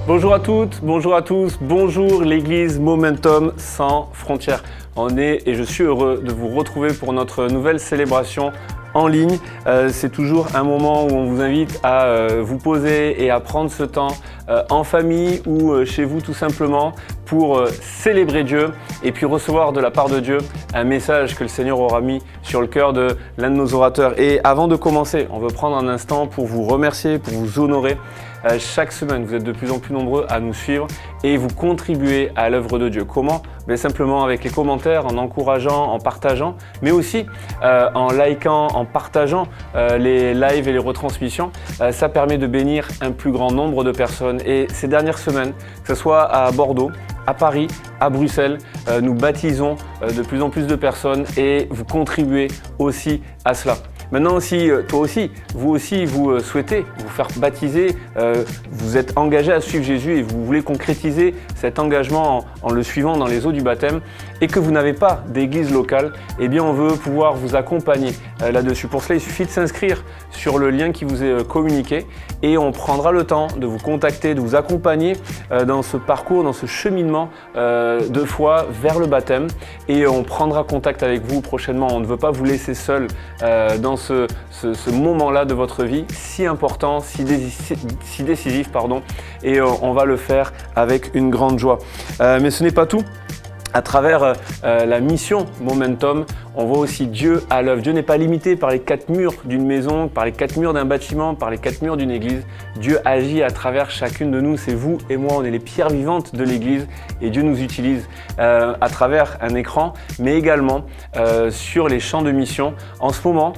Bonjour à toutes, bonjour à tous, bonjour l'église Momentum sans frontières. On est et je suis heureux de vous retrouver pour notre nouvelle célébration en ligne. C'est toujours un moment où on vous invite à vous poser et à prendre ce temps en famille ou chez vous tout simplement pour célébrer Dieu et puis recevoir de la part de Dieu un message que le Seigneur aura mis sur le cœur de l'un de nos orateurs. Et avant de commencer, on veut prendre un instant pour vous remercier, pour vous honorer. Chaque semaine, vous êtes de plus en plus nombreux à nous suivre et vous contribuez à l'œuvre de Dieu. Comment ? Simplement avec les commentaires, en encourageant, en partageant, mais aussi en likant, en partageant les lives et les retransmissions. Ça permet de bénir un plus grand nombre de personnes. Et ces dernières semaines, que ce soit à Bordeaux, à Paris, à Bruxelles, nous baptisons de plus en plus de personnes et vous contribuez aussi à cela. Maintenant, si toi aussi, vous souhaitez vous faire baptiser, vous êtes engagé à suivre Jésus et vous voulez concrétiser cet engagement en le suivant dans les eaux du baptême et que vous n'avez pas d'église locale, eh bien on veut pouvoir vous accompagner là-dessus. Pour cela, il suffit de s'inscrire sur le lien qui vous est communiqué et on prendra le temps de vous contacter, de vous accompagner dans ce parcours, dans ce cheminement de foi vers le baptême et on prendra contact avec vous prochainement. On ne veut pas vous laisser seul dans ce moment-là de votre vie si important, si décisif, et on va le faire avec une grande joie. Mais ce n'est pas tout. À travers la mission Momentum, on voit aussi Dieu à l'œuvre. Dieu n'est pas limité par les quatre murs d'une maison, par les quatre murs d'un bâtiment, par les quatre murs d'une église. Dieu agit à travers chacune de nous. C'est vous et moi, on est les pierres vivantes de l'église et Dieu nous utilise à travers un écran, mais également sur les champs de mission. En ce moment,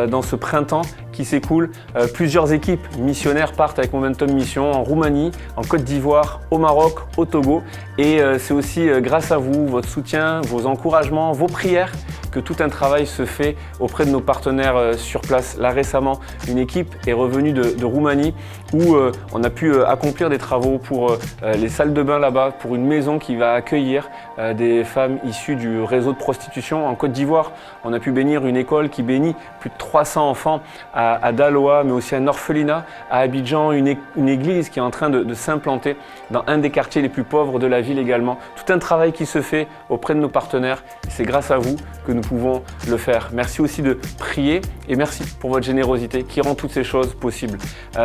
dans ce printemps qui s'écoule, plusieurs équipes missionnaires partent avec Momentum Mission en Roumanie, en Côte d'Ivoire, au Maroc, au Togo. Et c'est aussi grâce à vous, votre soutien, vos encouragements, vos prières, que tout un travail se fait auprès de nos partenaires sur place. Là récemment, une équipe est revenue de Roumanie où on a pu accomplir des travaux pour les salles de bain là-bas, pour une maison qui va accueillir des femmes issues du réseau de prostitution. En Côte d'Ivoire, on a pu bénir une école qui bénit plus de 300 enfants à Daloa, mais aussi un orphelinat. À Abidjan, une église qui est en train de s'implanter dans un des quartiers les plus pauvres de la ville également. Tout un travail qui se fait auprès de nos partenaires. C'est grâce à vous que nous pouvons le faire. Merci aussi de prier et merci pour votre générosité qui rend toutes ces choses possibles.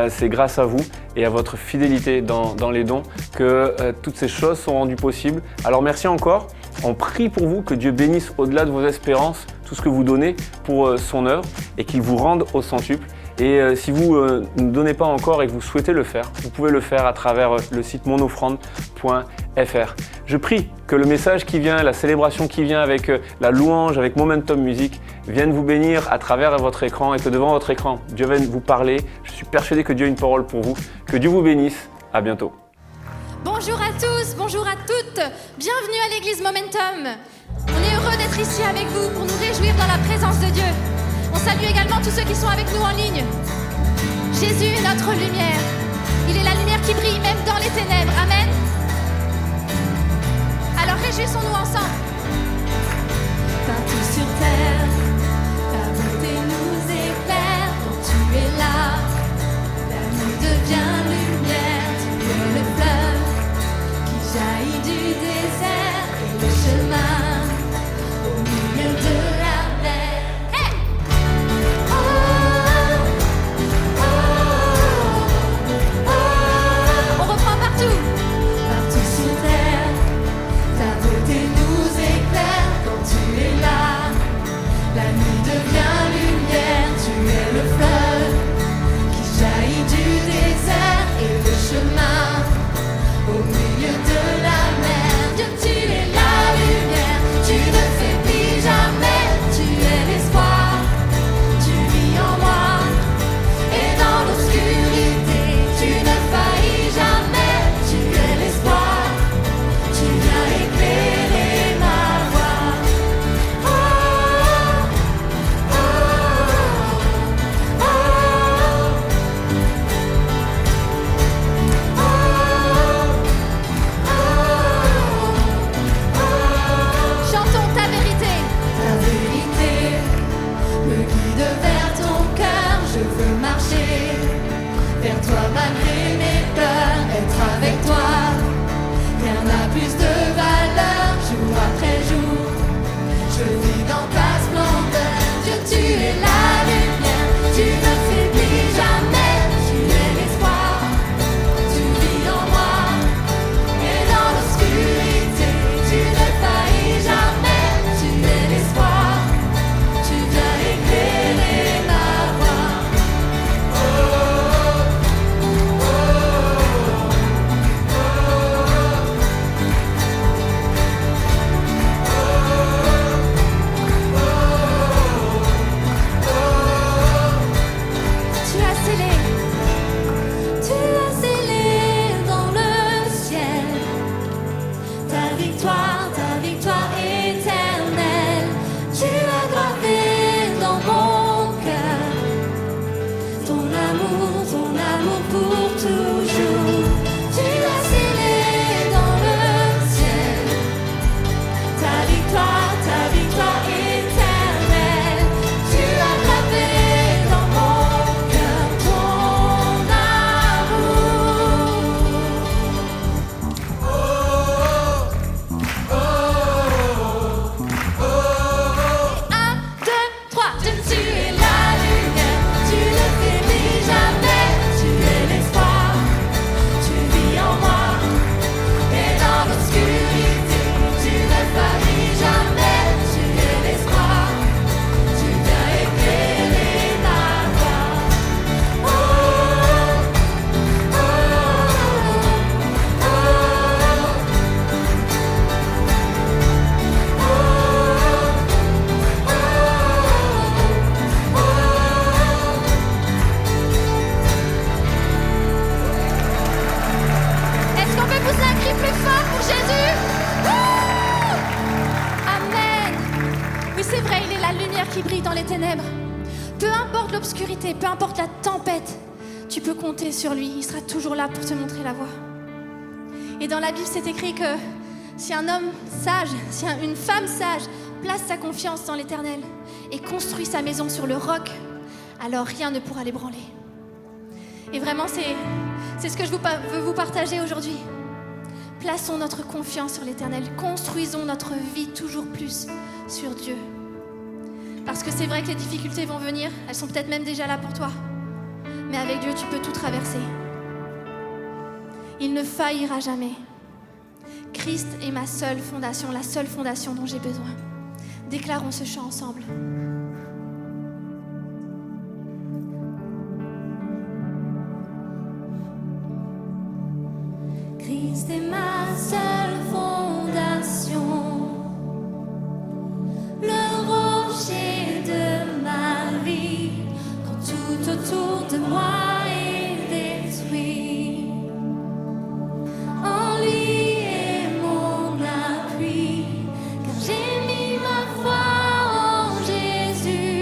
C'est grâce à vous et à votre fidélité dans les dons que toutes ces choses sont rendues possibles. Alors merci encore. On prie pour vous que Dieu bénisse au-delà de vos espérances tout ce que vous donnez pour son œuvre et qu'il vous rende au centuple. Et si vous ne donnez pas encore et que vous souhaitez le faire, vous pouvez le faire à travers le site monoffrande.fr. Je prie que le message qui vient, la célébration qui vient avec la louange, avec Momentum Music, vienne vous bénir à travers votre écran et que devant votre écran, Dieu vienne vous parler. Je suis persuadé que Dieu a une parole pour vous. Que Dieu vous bénisse. À bientôt. Bonjour à tous, bonjour à toutes. Bienvenue à l'église Momentum. On est heureux d'être ici avec vous pour nous réjouir dans la présence de Dieu. On salue également tous ceux qui sont avec nous en ligne. Jésus est notre lumière. Il est la lumière qui brille même dans les ténèbres. Amen. Alors réjouissons-nous ensemble. Partout sur terre, ta beauté nous éclaire. Quand tu es là, la nuit devient lumière. Tu es le fleuve qui jaillit du désert et le chemin au milieu de la mer. Hey! On reprend partout. Partout sur terre, ta beauté nous éclaire. vis dans ta splendeur. Dieu, tu es la lumière, tu ne faiblis jamais, tu es l'espoir, tu vis en moi. Et dans l'obscurité, tu ne faillis jamais, tu es l'espoir, tu viens éclairer ma voie. Tu as scellé dans le ciel ta victoire éternelle. Tu as gravé dans mon cœur ton amour pour toujours. Tu as scellé dans le ciel ta victoire éternelle. Tu as gravé dans mon cœur ton amour. 1, 2, 3. Dieu, tu es la lumière, tu ne faiblis jamais, tu es l'espoir, tu vis en moi. Et dans l'obscurité, tu ne faillis jamais, tu es l'espoir, tu viens éclairer ma voie. Oh, oh, Est-ce qu'on peut pousser un cri plus fort pour Jésus? Wouh! Amen. Oui, c'est vrai, il est la lumière qui brille dans les ténèbres. Peu importe l'obscurité, peu importe la tempête, tu peux compter sur lui. Il sera toujours là pour te montrer la voie. Et dans la Bible, c'est écrit que si un homme sage, si une femme sage place sa confiance dans l'Éternel et construit sa maison sur le roc, alors rien ne pourra l'ébranler. Et vraiment, c'est ce que je veux vous partager aujourd'hui. Plaçons notre confiance sur l'Éternel. Construisons notre vie toujours plus sur Dieu. Parce que c'est vrai que les difficultés vont venir. Elles sont peut-être même déjà là pour toi. Mais avec Dieu, tu peux tout traverser. Il ne faillira jamais. Christ est ma seule fondation, la seule fondation dont j'ai besoin. Déclarons ce chant ensemble. Christ est ma seule fondation, le rocher de ma vie, quand tout autour de moi est détruit. En lui est mon appui, car j'ai mis ma foi en Jésus.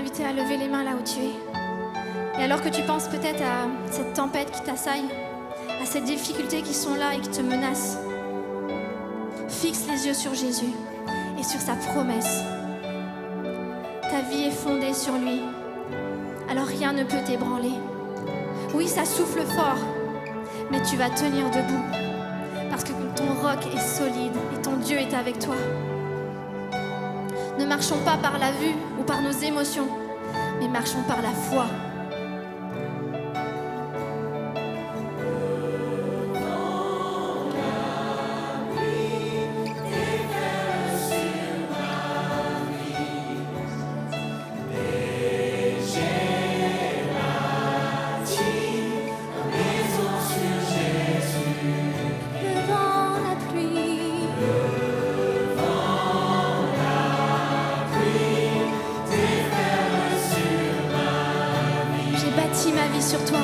t'inviter à lever les mains là où tu es. Et alors que tu penses peut-être à cette tempête qui t'assaille, à ces difficultés qui sont là et qui te menacent, fixe les yeux sur Jésus et sur sa promesse. Ta vie est fondée sur lui, alors rien ne peut t'ébranler. Oui, ça souffle fort, mais tu vas tenir debout, parce que ton roc est solide et ton Dieu est avec toi. Ne marchons pas par la vue ou par nos émotions, mais marchons par la foi. Bâtis ma vie sur toi.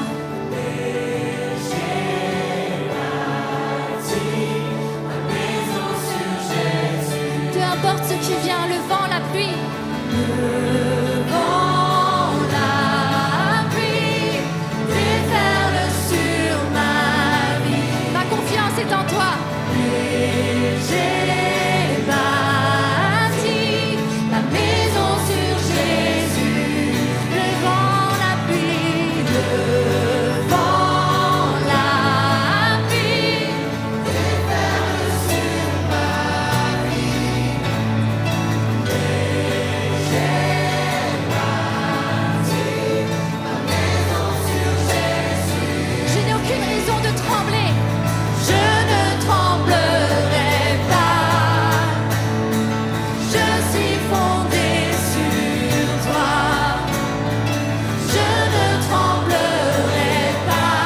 Peu importe ce qui vient, le vent, la pluie. Le vent, la pluie, déferle sur ma vie. Ma confiance est en toi. Et j'ai bâti ma maison sur Jésus. Le vent, le vent, la pluie, déferle sur ma vie. Et j'ai bâti ma maison sur Jésus. Je n'ai aucune raison de trembler. Je ne tremblerai pas. Je suis fondée sur toi. Je ne tremblerai pas.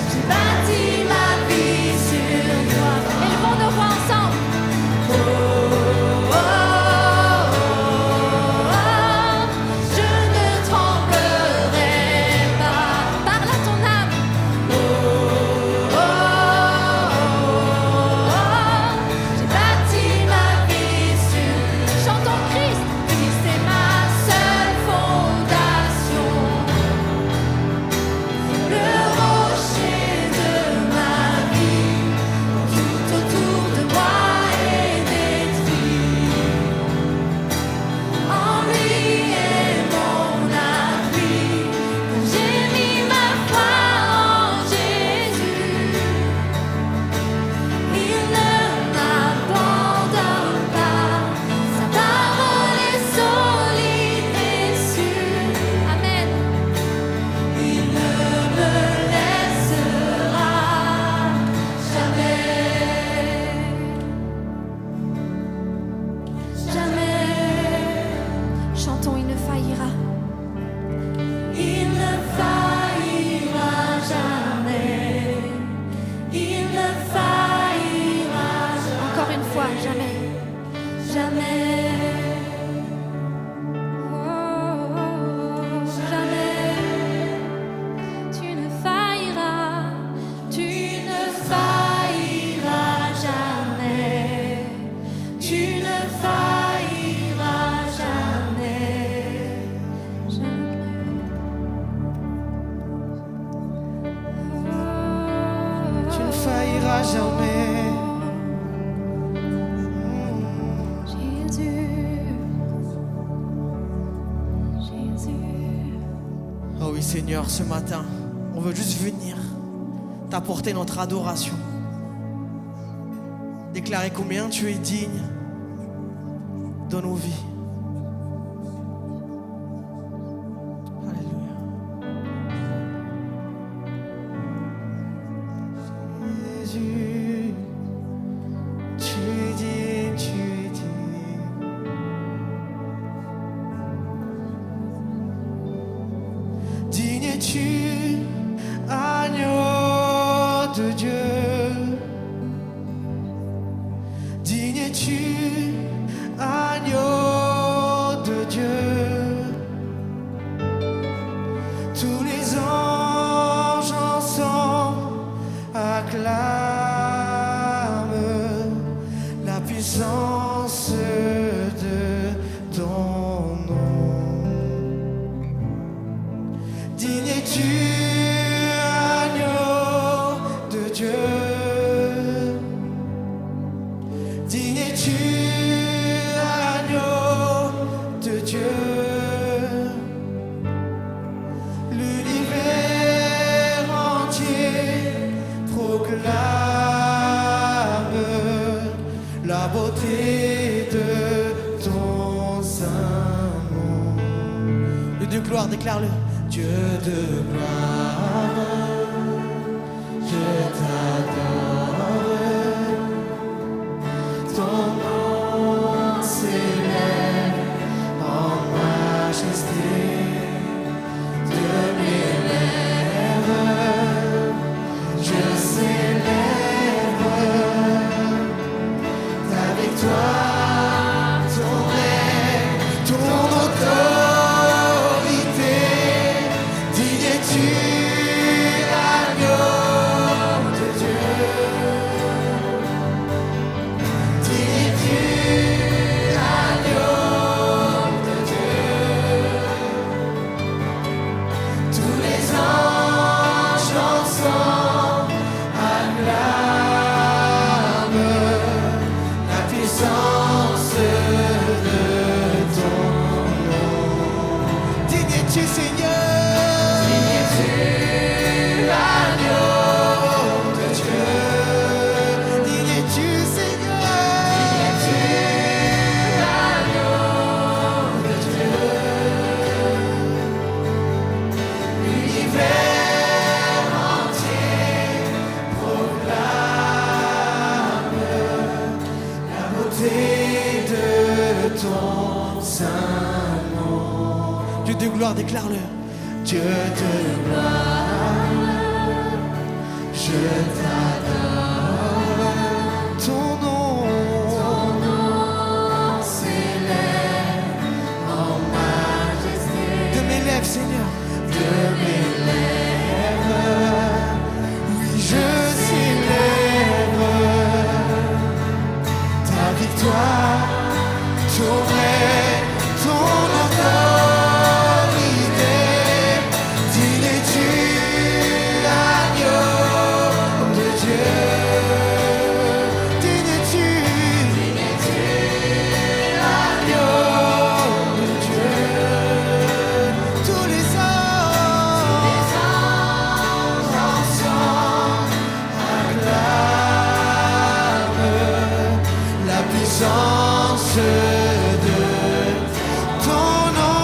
J'ai bâti ma vie sur toi. Élevons nos voix ensemble. Oh, oh, oh, oh. Je ne tremblerai pas. Parle à ton âme. Oh, oh, oh, oh. J'ai bâti ma vie sur. Chantons Christ. Christ est ma seule fondation. Le rocher de ma vie, tout autour de moi est détruit. En lui est mon appui, quand j'ai mis ma foi en Jésus. Il ne m'abandonne pas, sa parole est solide et sûre. Amen. Il ne me laissera jamais, jamais. Chantons, il ne faillira. Il ne faillira jamais. Il ne faillira jamais. Encore une fois, jamais. Jamais. Oh, jamais. Tu ne failliras, tu ne failliras jamais. Tu ne failliras jamais. Tu ne failliras jamais. Jésus, Jésus. Oh oui Seigneur, ce matin, on veut juste venir t'apporter notre adoration. Déclarer combien tu es digne dans nos vies. Alléluia. Jésus, tu es digne, tu es digne. Digne es-tu, agneau de Dieu. Digne es-tu, agneau déclare-le. Dieu de gloire, je t'adore. Ton nom s'élève en majesté. De mes lèvres, je célèbre ta victoire, ton règne, ton autorité. Digne es-tu, agneau de Dieu. Digne es-tu, agneau de Dieu. Tous les anges ensemble acclament la puissance de ton nom. Digne es-tu, Seigneur. Digne es-tu, agneau de Dieu. Digne es-tu, Seigneur. Digne es-tu, agneau de Dieu. L'univers entier proclame la beauté de ton saint nom. Dieu de gloire, déclare-le. Dieu de gloire, je t'adore. Ton nom s'élève en majesté. De mes lèvres, Seigneur. De mes lèvres, oui, je célèbre ta victoire, ton règne, ton autorité. Digne es-tu, agneau de Dieu. Digne es-tu, agneau de Dieu. Tous les anges ensemble acclament la puissance de ton nom.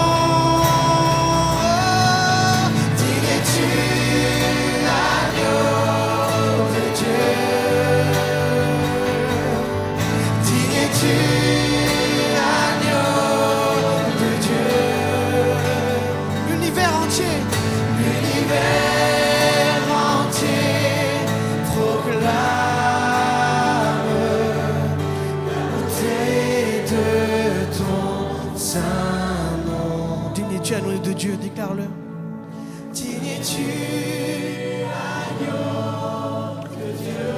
Digne es-tu, agneau de Dieu. Digne es-tu, agneau de Dieu. L'univers entier proclame la beauté de ton saint nom. Digne es-tu, agneau de Dieu, déclare-le. Digne es-tu, agneau de Dieu.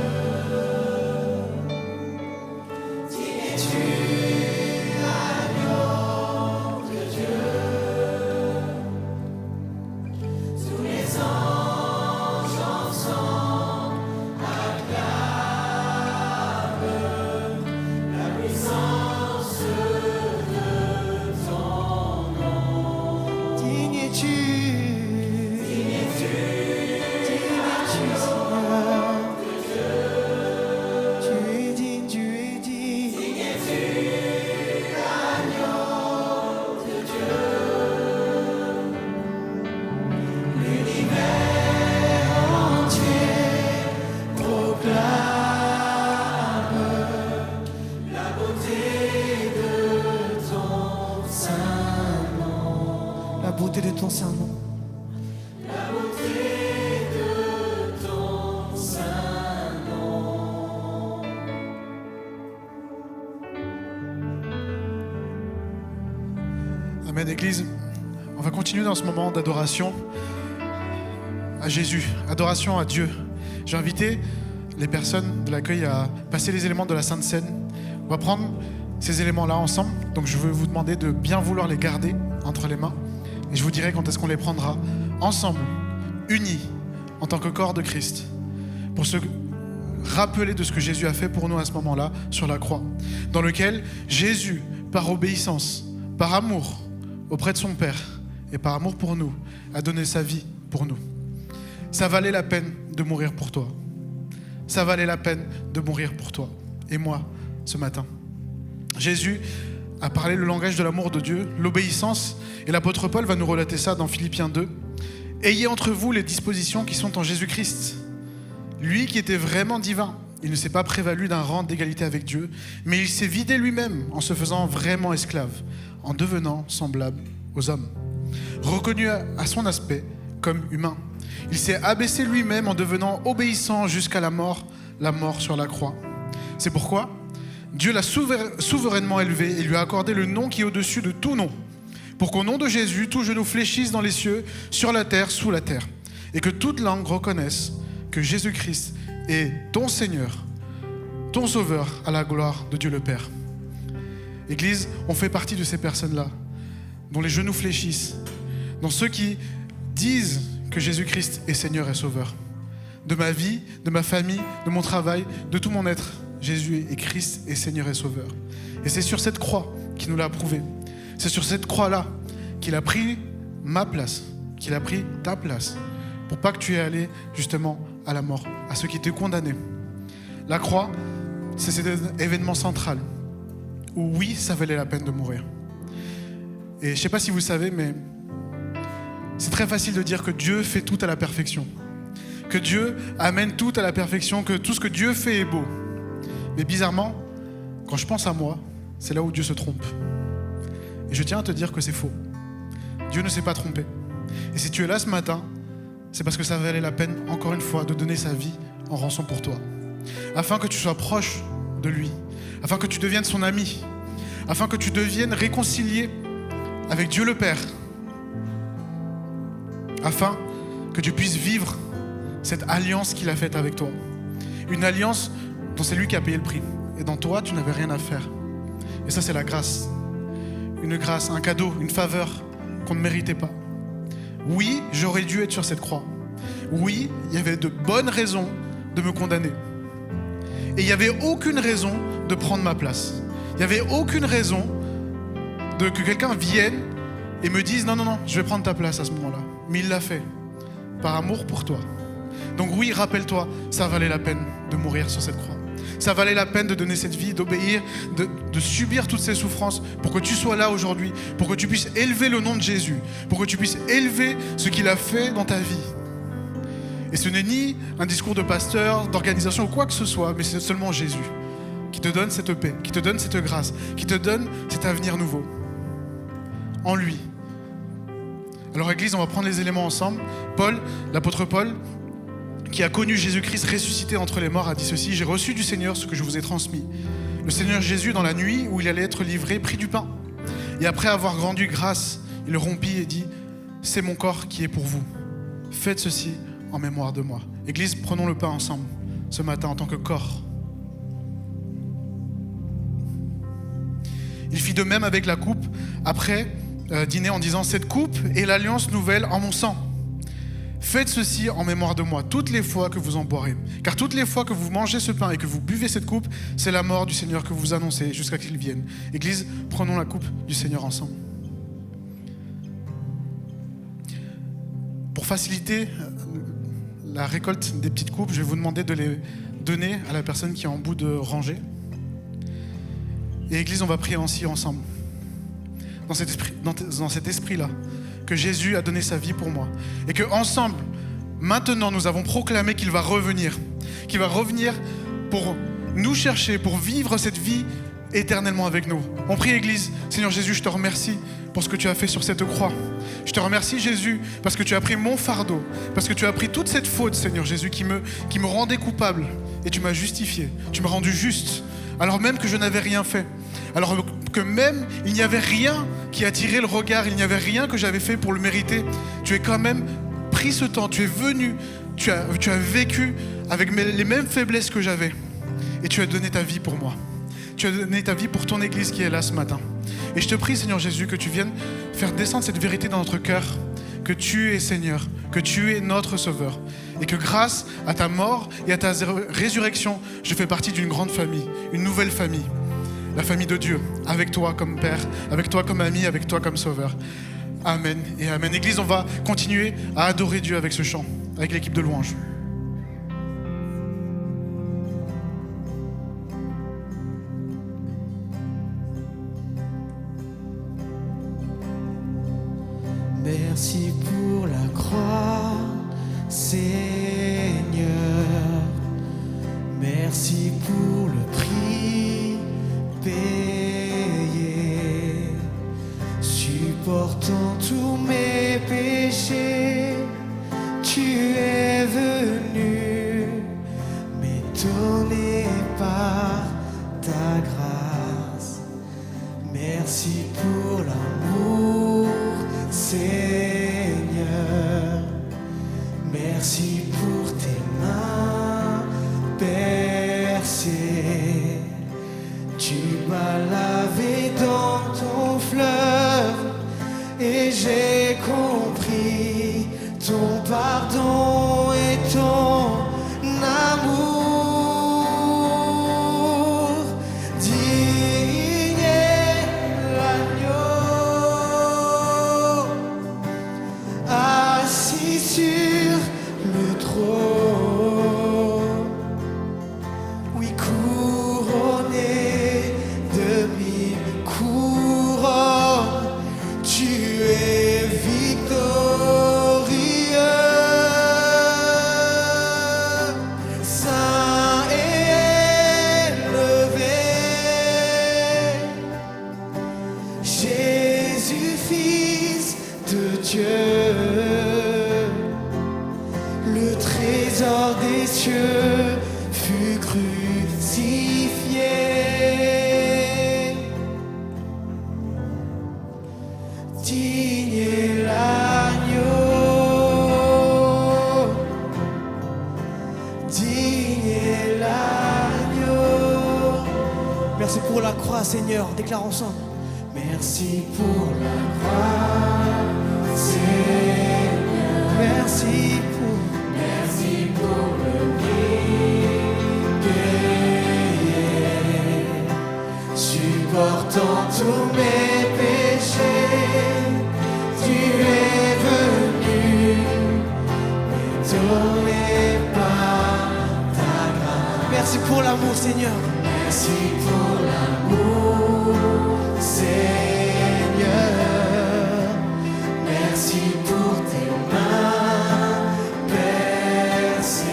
Digne es-tu, agneau de Dieu. Tous les anges ensemble acclament la puissance de ton nom. Digne es-tu, Seigneur. Tu es digne, tu es digne. Digne es-tu, agneau de Dieu. L'univers entier proclame la beauté de ton saint nom. La beauté de ton saint nom. La beauté de ton saint nom. Amen, Église. On va continuer dans ce moment d'adoration à Jésus, adoration à Dieu. J'ai invité les personnes de l'accueil à passer les éléments de la Sainte Seine. On va prendre ces éléments-là ensemble. Donc je veux vous demander de bien vouloir les garder entre les mains. Et je vous dirai quand est-ce qu'on les prendra ensemble, unis en tant que corps de Christ, pour se rappeler de ce que Jésus a fait pour nous à ce moment-là sur la croix, dans lequel Jésus, par obéissance, par amour auprès de son Père et par amour pour nous, a donné sa vie pour nous. Ça valait la peine de mourir pour toi. Ça valait la peine de mourir pour toi et moi ce matin. Jésus à parler le langage de l'amour de Dieu, l'obéissance. Et l'apôtre Paul va nous relater ça dans Philippiens 2. « Ayez entre vous les dispositions qui sont en Jésus-Christ. Lui qui était vraiment divin, il ne s'est pas prévalu d'un rang d'égalité avec Dieu, mais il s'est vidé lui-même en se faisant vraiment esclave, en devenant semblable aux hommes. Reconnu à son aspect comme humain, il s'est abaissé lui-même en devenant obéissant jusqu'à la mort sur la croix. C'est pourquoi Dieu l'a souverainement élevé et lui a accordé le nom qui est au-dessus de tout nom, pour qu'au nom de Jésus, tout genou fléchisse dans les cieux, sur la terre, sous la terre, et que toute langue reconnaisse que Jésus-Christ est ton Seigneur, ton Sauveur, à la gloire de Dieu le Père. » Église, on fait partie de ces personnes-là, dont les genoux fléchissent, dont ceux qui disent que Jésus-Christ est Seigneur et Sauveur. De ma vie, de ma famille, de mon travail, de tout mon être, Jésus est Christ et Seigneur et Sauveur. Et c'est sur cette croix qu'il nous l'a prouvé. C'est sur cette croix-là qu'il a pris ma place, qu'il a pris ta place, pour pas que tu aies allé justement à la mort, à ceux qui étaient condamnés. La croix, c'est cet événement central où oui, ça valait la peine de mourir. Et je ne sais pas si vous savez, mais c'est très facile de dire que Dieu fait tout à la perfection, que Dieu amène tout à la perfection, que tout ce que Dieu fait est beau. Mais bizarrement, quand je pense à moi, c'est là où Dieu se trompe. Et je tiens à te dire que c'est faux. Dieu ne s'est pas trompé. Et si tu es là ce matin, c'est parce que ça valait la peine, encore une fois, de donner sa vie en rançon pour toi. Afin que tu sois proche de lui, afin que tu deviennes son ami, afin que tu deviennes réconcilié avec Dieu le Père, afin que tu puisses vivre cette alliance qu'il a faite avec toi. Une alliance dont c'est lui qui a payé le prix. Et dans toi, tu n'avais rien à faire. Et ça, c'est la grâce. Une grâce, un cadeau, une faveur qu'on ne méritait pas. Oui, j'aurais dû être sur cette croix. Oui, il y avait de bonnes raisons de me condamner. Et il n'y avait aucune raison de prendre ma place. Il n'y avait aucune raison que quelqu'un vienne et me dise « Non, je vais prendre ta place à ce moment-là. » Mais il l'a fait, par amour pour toi. Donc oui, rappelle-toi, ça valait la peine de mourir sur cette croix. Ça valait la peine de donner cette vie, d'obéir, de subir toutes ces souffrances pour que tu sois là aujourd'hui, pour que tu puisses élever le nom de Jésus, pour que tu puisses élever ce qu'il a fait dans ta vie. Et ce n'est ni un discours de pasteur, d'organisation ou quoi que ce soit, mais c'est seulement Jésus qui te donne cette paix, qui te donne cette grâce, qui te donne cet avenir nouveau. En lui. Alors Église, on va prendre les éléments ensemble. Paul, l'apôtre Paul, qui a connu Jésus-Christ ressuscité entre les morts, a dit ceci: « J'ai reçu du Seigneur ce que je vous ai transmis. Le Seigneur Jésus, dans la nuit où il allait être livré, prit du pain. Et après avoir rendu grâce, il le rompit et dit « C'est mon corps qui est pour vous. Faites ceci en mémoire de moi. » Église, prenons le pain ensemble ce matin en tant que corps. Il fit de même avec la coupe après dîner en disant « Cette coupe est l'alliance nouvelle en mon sang. Faites ceci en mémoire de moi toutes les fois que vous en boirez. Car toutes les fois que vous mangez ce pain et que vous buvez cette coupe, c'est la mort du Seigneur que vous annoncez jusqu'à qu'il vienne. » Église, prenons la coupe du Seigneur ensemble. Pour faciliter la récolte des petites coupes, je vais vous demander de les donner à la personne qui est en bout de rangée. Et Église, on va prier ainsi ensemble. Dans cet esprit-là, que Jésus a donné sa vie pour moi. Et que ensemble, maintenant, nous avons proclamé qu'il va revenir. Qu'il va revenir pour nous chercher, pour vivre cette vie éternellement avec nous. On prie Église. Seigneur Jésus, je te remercie pour ce que tu as fait sur cette croix. Je te remercie Jésus parce que tu as pris mon fardeau, parce que tu as pris toute cette faute, Seigneur Jésus, qui me rendait coupable. Et tu m'as justifié, tu m'as rendu juste, alors même que je n'avais rien fait. Alors que même il n'y avait rien qui attirait le regard, il n'y avait rien que j'avais fait pour le mériter. Tu as quand même pris ce temps, tu es venu, tu as vécu avec les mêmes faiblesses que j'avais. Et tu as donné ta vie pour moi. Tu as donné ta vie pour ton Église qui est là ce matin. Et je te prie, Seigneur Jésus, que tu viennes faire descendre cette vérité dans notre cœur, que tu es Seigneur, que tu es notre Sauveur. Et que grâce à ta mort et à ta résurrection, je fais partie d'une grande famille, une nouvelle famille. La famille de Dieu, avec toi comme Père, avec toi comme ami, avec toi comme Sauveur. Amen et Amen. Église, on va continuer à adorer Dieu avec ce chant, avec l'équipe de louanges. Merci pour la croix, Seigneur. Merci pour le prix payé. Supportant tous mes péchés, tu es venu m'étonner par ta grâce. Merci pour l'amour, Seigneur. Merci pour tes mains percées. Tu m'as lavé dans ton fleuve et j'ai compris ton pardon et ton amour. Digne est l'agneau assis sur le trône. Oui, couronné de mille couronnes, tu es victorieux. Saint et élevé, Jésus, Fils de Dieu, le trésor des cieux fut crucifié. Digne est l'agneau, digne est l'agneau. Merci pour la croix, Seigneur, déclare ensemble. Merci pour la croix, Seigneur. Merci pour le prix payé. Supportant tous mes péchés, tu es venu m'étonner par ta grâce. Merci pour l'amour, Seigneur. Merci pour l'amour, Seigneur. Merci pour tes mains percées.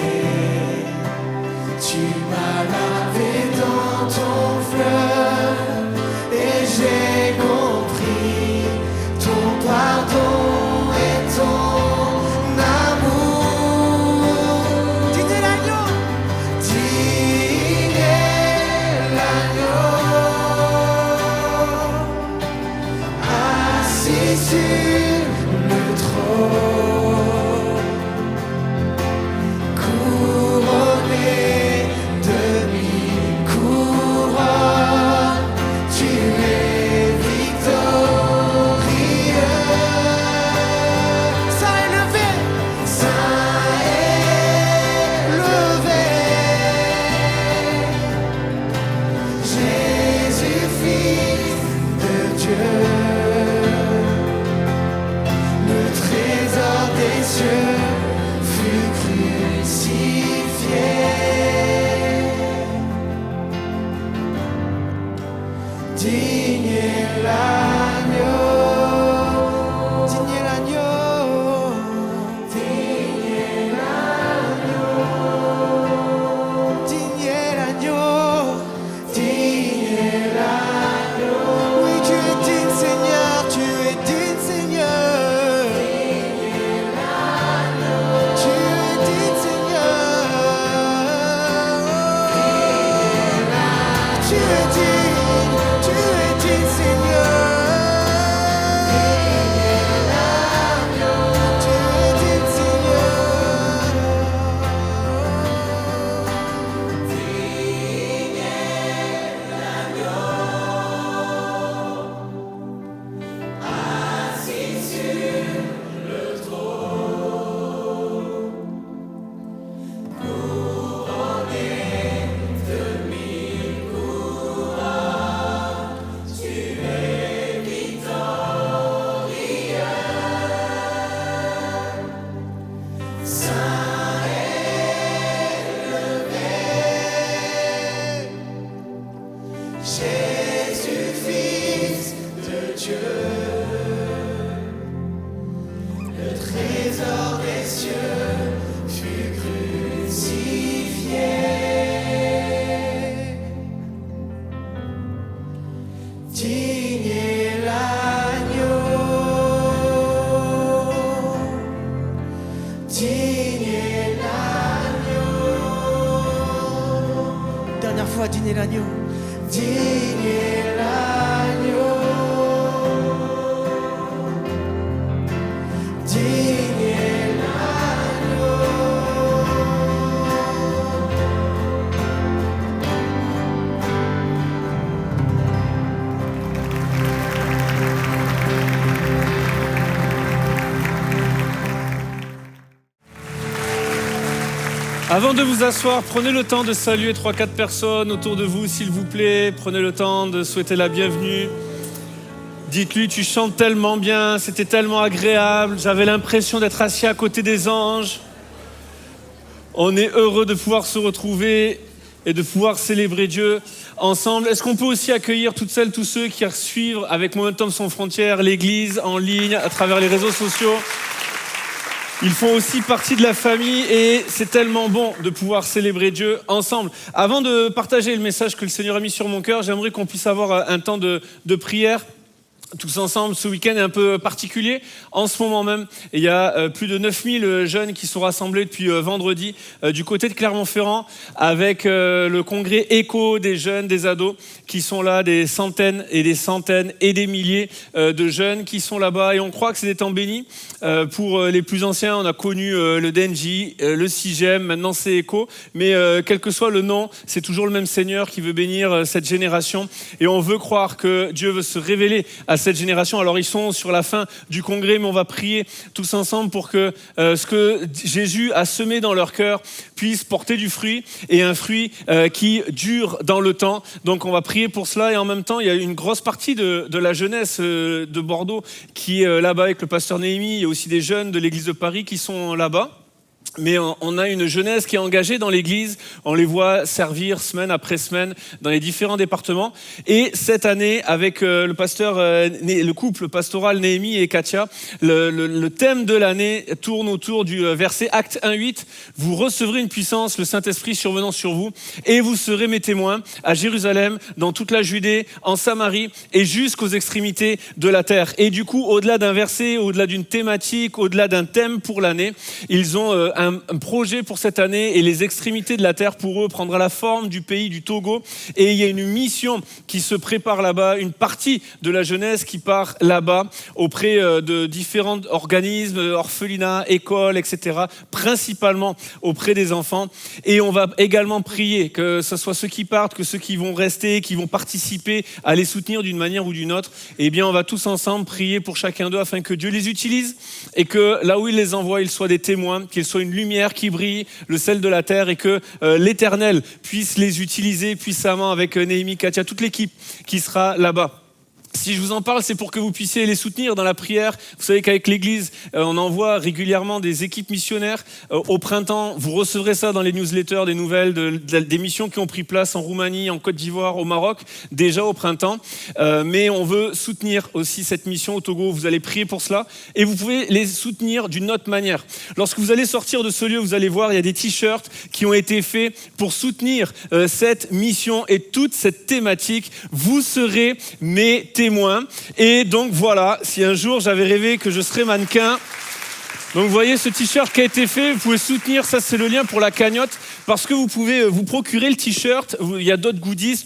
Tu m'as lavé dans ton fleuve et j'ai compris ton pardon et ton amour. Digne est l'agneau, digne est l'agneau, assis sur le trône, couronné de mille couronnes, tu es victorieux. Saint élevé, Jésus, Fils de Dieu, le trésor des cieux fut crucifié. Digne est l'agneau, digne est l'agneau, digne est l'agneau, digne est l'agneau, digne est l'agneau. Oui, tu es digne, Seigneur, tu es digne, Seigneur. Tu es digne, Seigneur. Tu es digne, Seigneur. Tu es digne, Jésus, Fils de Dieu, l'agneau, digne est l'agneau, digne est l'agneau. Avant de vous asseoir, prenez le temps de saluer 3-4 personnes autour de vous, s'il vous plaît. Prenez le temps de souhaiter la bienvenue. Dites-lui, tu chantes tellement bien, c'était tellement agréable. J'avais l'impression d'être assis à côté des anges. On est heureux de pouvoir se retrouver et de pouvoir célébrer Dieu ensemble. Est-ce qu'on peut aussi accueillir toutes celles, tous ceux qui suivent avec Momentum Sans Frontières, l'église en ligne, à travers les réseaux sociaux? Ils font aussi partie de la famille et c'est tellement bon de pouvoir célébrer Dieu ensemble. Avant de partager le message que le Seigneur a mis sur mon cœur, j'aimerais qu'on puisse avoir un temps de prière. Tous ensemble, ce week-end est un peu particulier. En ce moment même, il y a plus de 9000 jeunes qui sont rassemblés depuis vendredi du côté de Clermont-Ferrand avec le congrès Écho des jeunes, des ados qui sont là, des centaines et des milliers de jeunes qui sont là-bas. Et on croit que c'est des temps bénis. Pour les plus anciens, on a connu le DNJ, le CIGEM, maintenant c'est Écho. Mais quel que soit le nom, c'est toujours le même Seigneur qui veut bénir cette génération. Et on veut croire que Dieu veut se révéler à cette génération. Alors ils sont sur la fin du congrès, mais on va prier tous ensemble pour que ce que Jésus a semé dans leur cœur puisse porter du fruit et un fruit qui dure dans le temps. Donc on va prier pour cela et en même temps il y a une grosse partie de la jeunesse de Bordeaux qui est là-bas avec le pasteur Néhémie. Il y a aussi des jeunes de l'église de Paris qui sont là-bas. Mais on a une jeunesse qui est engagée dans l'église, on les voit servir semaine après semaine dans les différents départements. Et cette année, avec le couple pastoral Néhémie et Katia, le thème de l'année tourne autour du verset Actes 1:8. Vous recevrez une puissance, le Saint-Esprit survenant sur vous, et vous serez mes témoins à Jérusalem, dans toute la Judée, en Samarie et jusqu'aux extrémités de la terre. Et du coup, au-delà d'un verset, au-delà d'une thématique, au-delà d'un thème pour l'année, ils ont un projet pour cette année et les extrémités de la terre pour eux prendra la forme du pays du Togo et il y a une mission qui se prépare là-bas, une partie de la jeunesse qui part là-bas auprès de différents organismes, orphelinats, écoles, etc., principalement auprès des enfants et on va également prier que ce soit ceux qui partent, que ceux qui vont rester, qui vont participer à les soutenir d'une manière ou d'une autre, et bien on va tous ensemble prier pour chacun d'eux afin que Dieu les utilise et que là où il les envoie, ils soient des témoins, qu'ils soient une lumière qui brille, le sel de la terre et que l'Éternel puisse les utiliser puissamment avec Néhémie, Katia, toute l'équipe qui sera là-bas. Si je vous en parle, c'est pour que vous puissiez les soutenir dans la prière. Vous savez qu'avec l'Église, on envoie régulièrement des équipes missionnaires. Au printemps, vous recevrez ça dans les newsletters, des nouvelles des missions qui ont pris place en Roumanie, en Côte d'Ivoire, au Maroc, déjà au printemps. Mais on veut soutenir aussi cette mission au Togo. Vous allez prier pour cela. Et vous pouvez les soutenir d'une autre manière. Lorsque vous allez sortir de ce lieu, vous allez voir, il y a des t-shirts qui ont été faits pour soutenir cette mission et toute cette thématique. Vous serez mes témoins. Et donc voilà, si un jour j'avais rêvé que je serais mannequin, donc vous voyez ce t-shirt qui a été fait, vous pouvez soutenir, ça c'est le lien pour la cagnotte, parce que vous pouvez vous procurer le t-shirt, il y a d'autres goodies,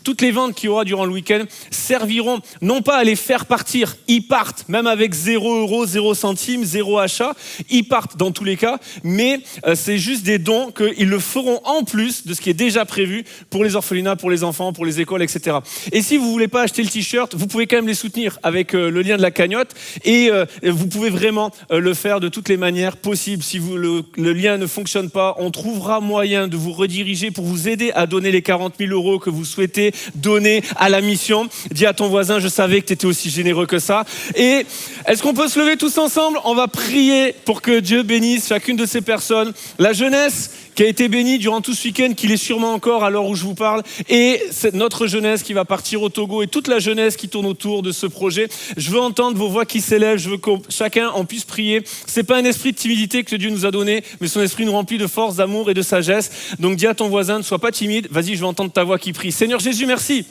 toutes les ventes qu'il y aura durant le week-end serviront non pas à les faire partir, ils partent, même avec 0 €, 0 centimes, 0 achat, ils partent dans tous les cas, mais c'est juste des dons qu'ils le feront en plus de ce qui est déjà prévu pour les orphelinats, pour les enfants, pour les écoles, etc. Et si vous ne voulez pas acheter le t-shirt, vous pouvez quand même les soutenir avec le lien de la cagnotte et vous pouvez vraiment le faire de toutes les manières possibles. Si le lien ne fonctionne pas, on trouvera moyen de vous rediriger pour vous aider à donner les 40 000 € que vous souhaitez donner à la mission. Dis à ton voisin, je savais que tu étais aussi généreux que ça. Et est-ce qu'on peut se lever tous ensemble? On va prier pour que Dieu bénisse chacune de ces personnes. La jeunesse qui a été bénie durant tout ce week-end, qui l'est sûrement encore à l'heure où je vous parle, et c'est notre jeunesse qui va partir au Togo et toute la jeunesse qui tourne autour de ce projet. Je veux entendre vos voix qui s'élèvent, je veux que chacun en puisse prier. C'est pas un esprit de timidité que Dieu nous a donné, mais son esprit nous remplit de force, d'amour et de sagesse. Donc dis à ton voisin, ne sois pas timide, vas-y, je veux entendre ta voix qui prie. Seigneur Jésus, merci.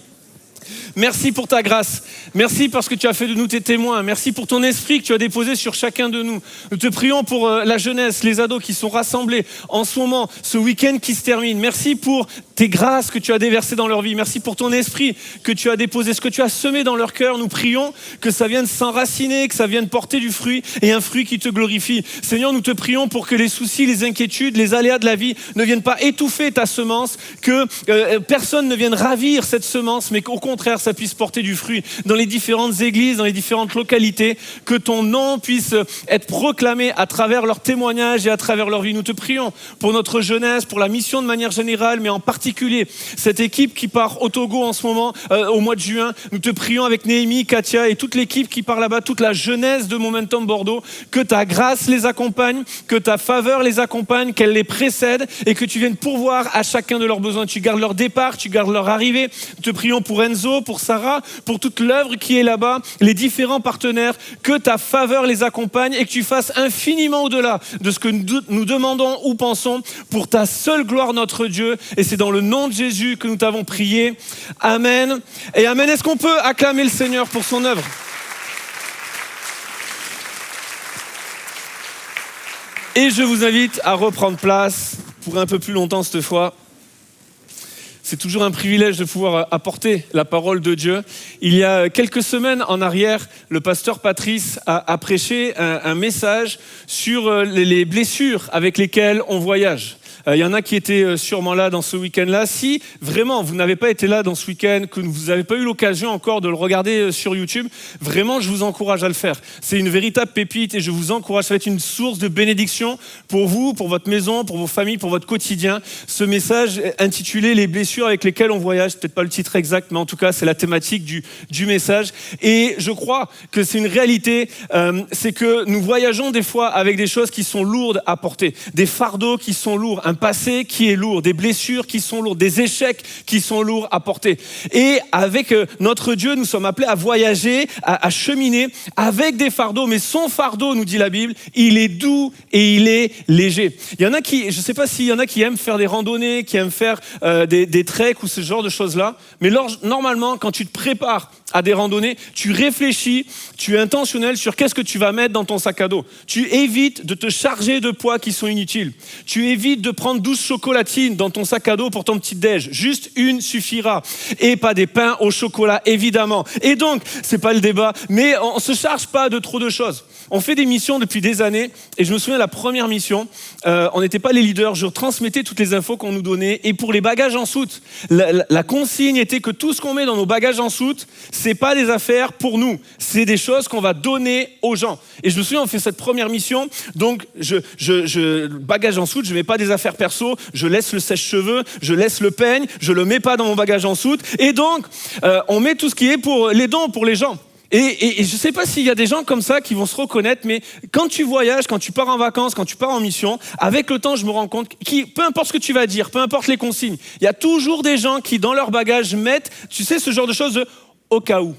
Merci pour ta grâce. Merci parce que tu as fait de nous tes témoins. Merci pour ton esprit que tu as déposé sur chacun de nous. Nous te prions pour la jeunesse, les ados qui sont rassemblés en ce moment, ce week-end qui se termine. Merci pour tes grâces que tu as déversées dans leur vie. Merci pour ton esprit que tu as déposé, ce que tu as semé dans leur cœur. Nous prions que ça vienne s'enraciner, que ça vienne porter du fruit et un fruit qui te glorifie. Seigneur, nous te prions pour que les soucis, les inquiétudes, les aléas de la vie ne viennent pas étouffer ta semence, que personne ne vienne ravir cette semence, mais qu'au contraire, ça puisse porter du fruit dans les différentes églises, dans les différentes localités, que ton nom puisse être proclamé à travers leurs témoignages et à travers leur vie. Nous te prions pour notre jeunesse, pour la mission de manière générale, mais en particulier cette équipe qui part au Togo en ce moment, au mois de juin. Nous te prions avec Néhémie, Katia et toute l'équipe qui part là-bas, toute la jeunesse de Momentum Bordeaux, que ta grâce les accompagne, que ta faveur les accompagne, qu'elle les précède et que tu viennes pourvoir à chacun de leurs besoins. Tu gardes leur départ, tu gardes leur arrivée. Nous te prions pour Enzo, pour Sarah, pour toute l'œuvre qui est là-bas, les différents partenaires, que ta faveur les accompagne et que tu fasses infiniment au-delà de ce que nous demandons ou pensons pour ta seule gloire, notre Dieu. Et c'est dans le nom de Jésus que nous t'avons prié. Amen. Et amen. Est-ce qu'on peut acclamer le Seigneur pour son œuvre? Et je vous invite à reprendre place pour un peu plus longtemps cette fois. C'est toujours un privilège de pouvoir apporter la parole de Dieu. Il y a quelques semaines en arrière, le pasteur Patrice a prêché un message sur les blessures avec lesquelles on voyage. Il y en a qui étaient sûrement là dans ce week-end-là. Si vraiment vous n'avez pas été là dans ce week-end, que vous n'avez pas eu l'occasion encore de le regarder sur YouTube, vraiment je vous encourage à le faire. C'est une véritable pépite et je vous encourage. Ça va être une source de bénédiction pour vous, pour votre maison, pour vos familles, pour votre quotidien. Ce message intitulé « Les blessures avec lesquelles on voyage », peut-être pas le titre exact, mais en tout cas c'est la thématique du message. Et je crois que c'est une réalité, c'est que nous voyageons des fois avec des choses qui sont lourdes à porter, des fardeaux qui sont lourds, un passé qui est lourd, des blessures qui sont lourdes, des échecs qui sont lourds à porter. Et avec notre Dieu, nous sommes appelés à voyager, à cheminer avec des fardeaux. Mais son fardeau, nous dit la Bible, il est doux et il est léger. Il y en a qui, je ne sais pas s'il y en a qui aiment faire des randonnées, qui aiment faire des treks ou ce genre de choses-là. Mais normalement, quand tu te prépares à des randonnées, tu réfléchis, tu es intentionnel sur qu'est-ce que tu vas mettre dans ton sac à dos. Tu évites de te charger de poids qui sont inutiles. Tu évites de prendre 12 chocolatines dans ton sac à dos pour ton petit déj. Juste une suffira. Et pas des pains au chocolat, évidemment. Et donc, c'est pas le débat, mais on se charge pas de trop de choses. On fait des missions depuis des années, et je me souviens de la première mission, on n'était pas les leaders, je transmettais toutes les infos qu'on nous donnait, et pour les bagages en soute, la consigne était que tout ce qu'on met dans nos bagages en soute, c'est pas des affaires pour nous, c'est des choses qu'on va donner aux gens. Et je me souviens, on fait cette première mission, donc bagage en soute, je mets pas des affaires perso, je laisse le sèche-cheveux, je laisse le peigne, je le mets pas dans mon bagage en soute, et donc on met tout ce qui est pour les dons, pour les gens. Et je ne sais pas s'il y a des gens comme ça qui vont se reconnaître, mais quand tu voyages, quand tu pars en vacances, quand tu pars en mission, avec le temps, je me rends compte que peu importe ce que tu vas dire, peu importe les consignes, il y a toujours des gens qui, dans leur bagage, mettent, tu sais, ce genre de choses de « au cas où ».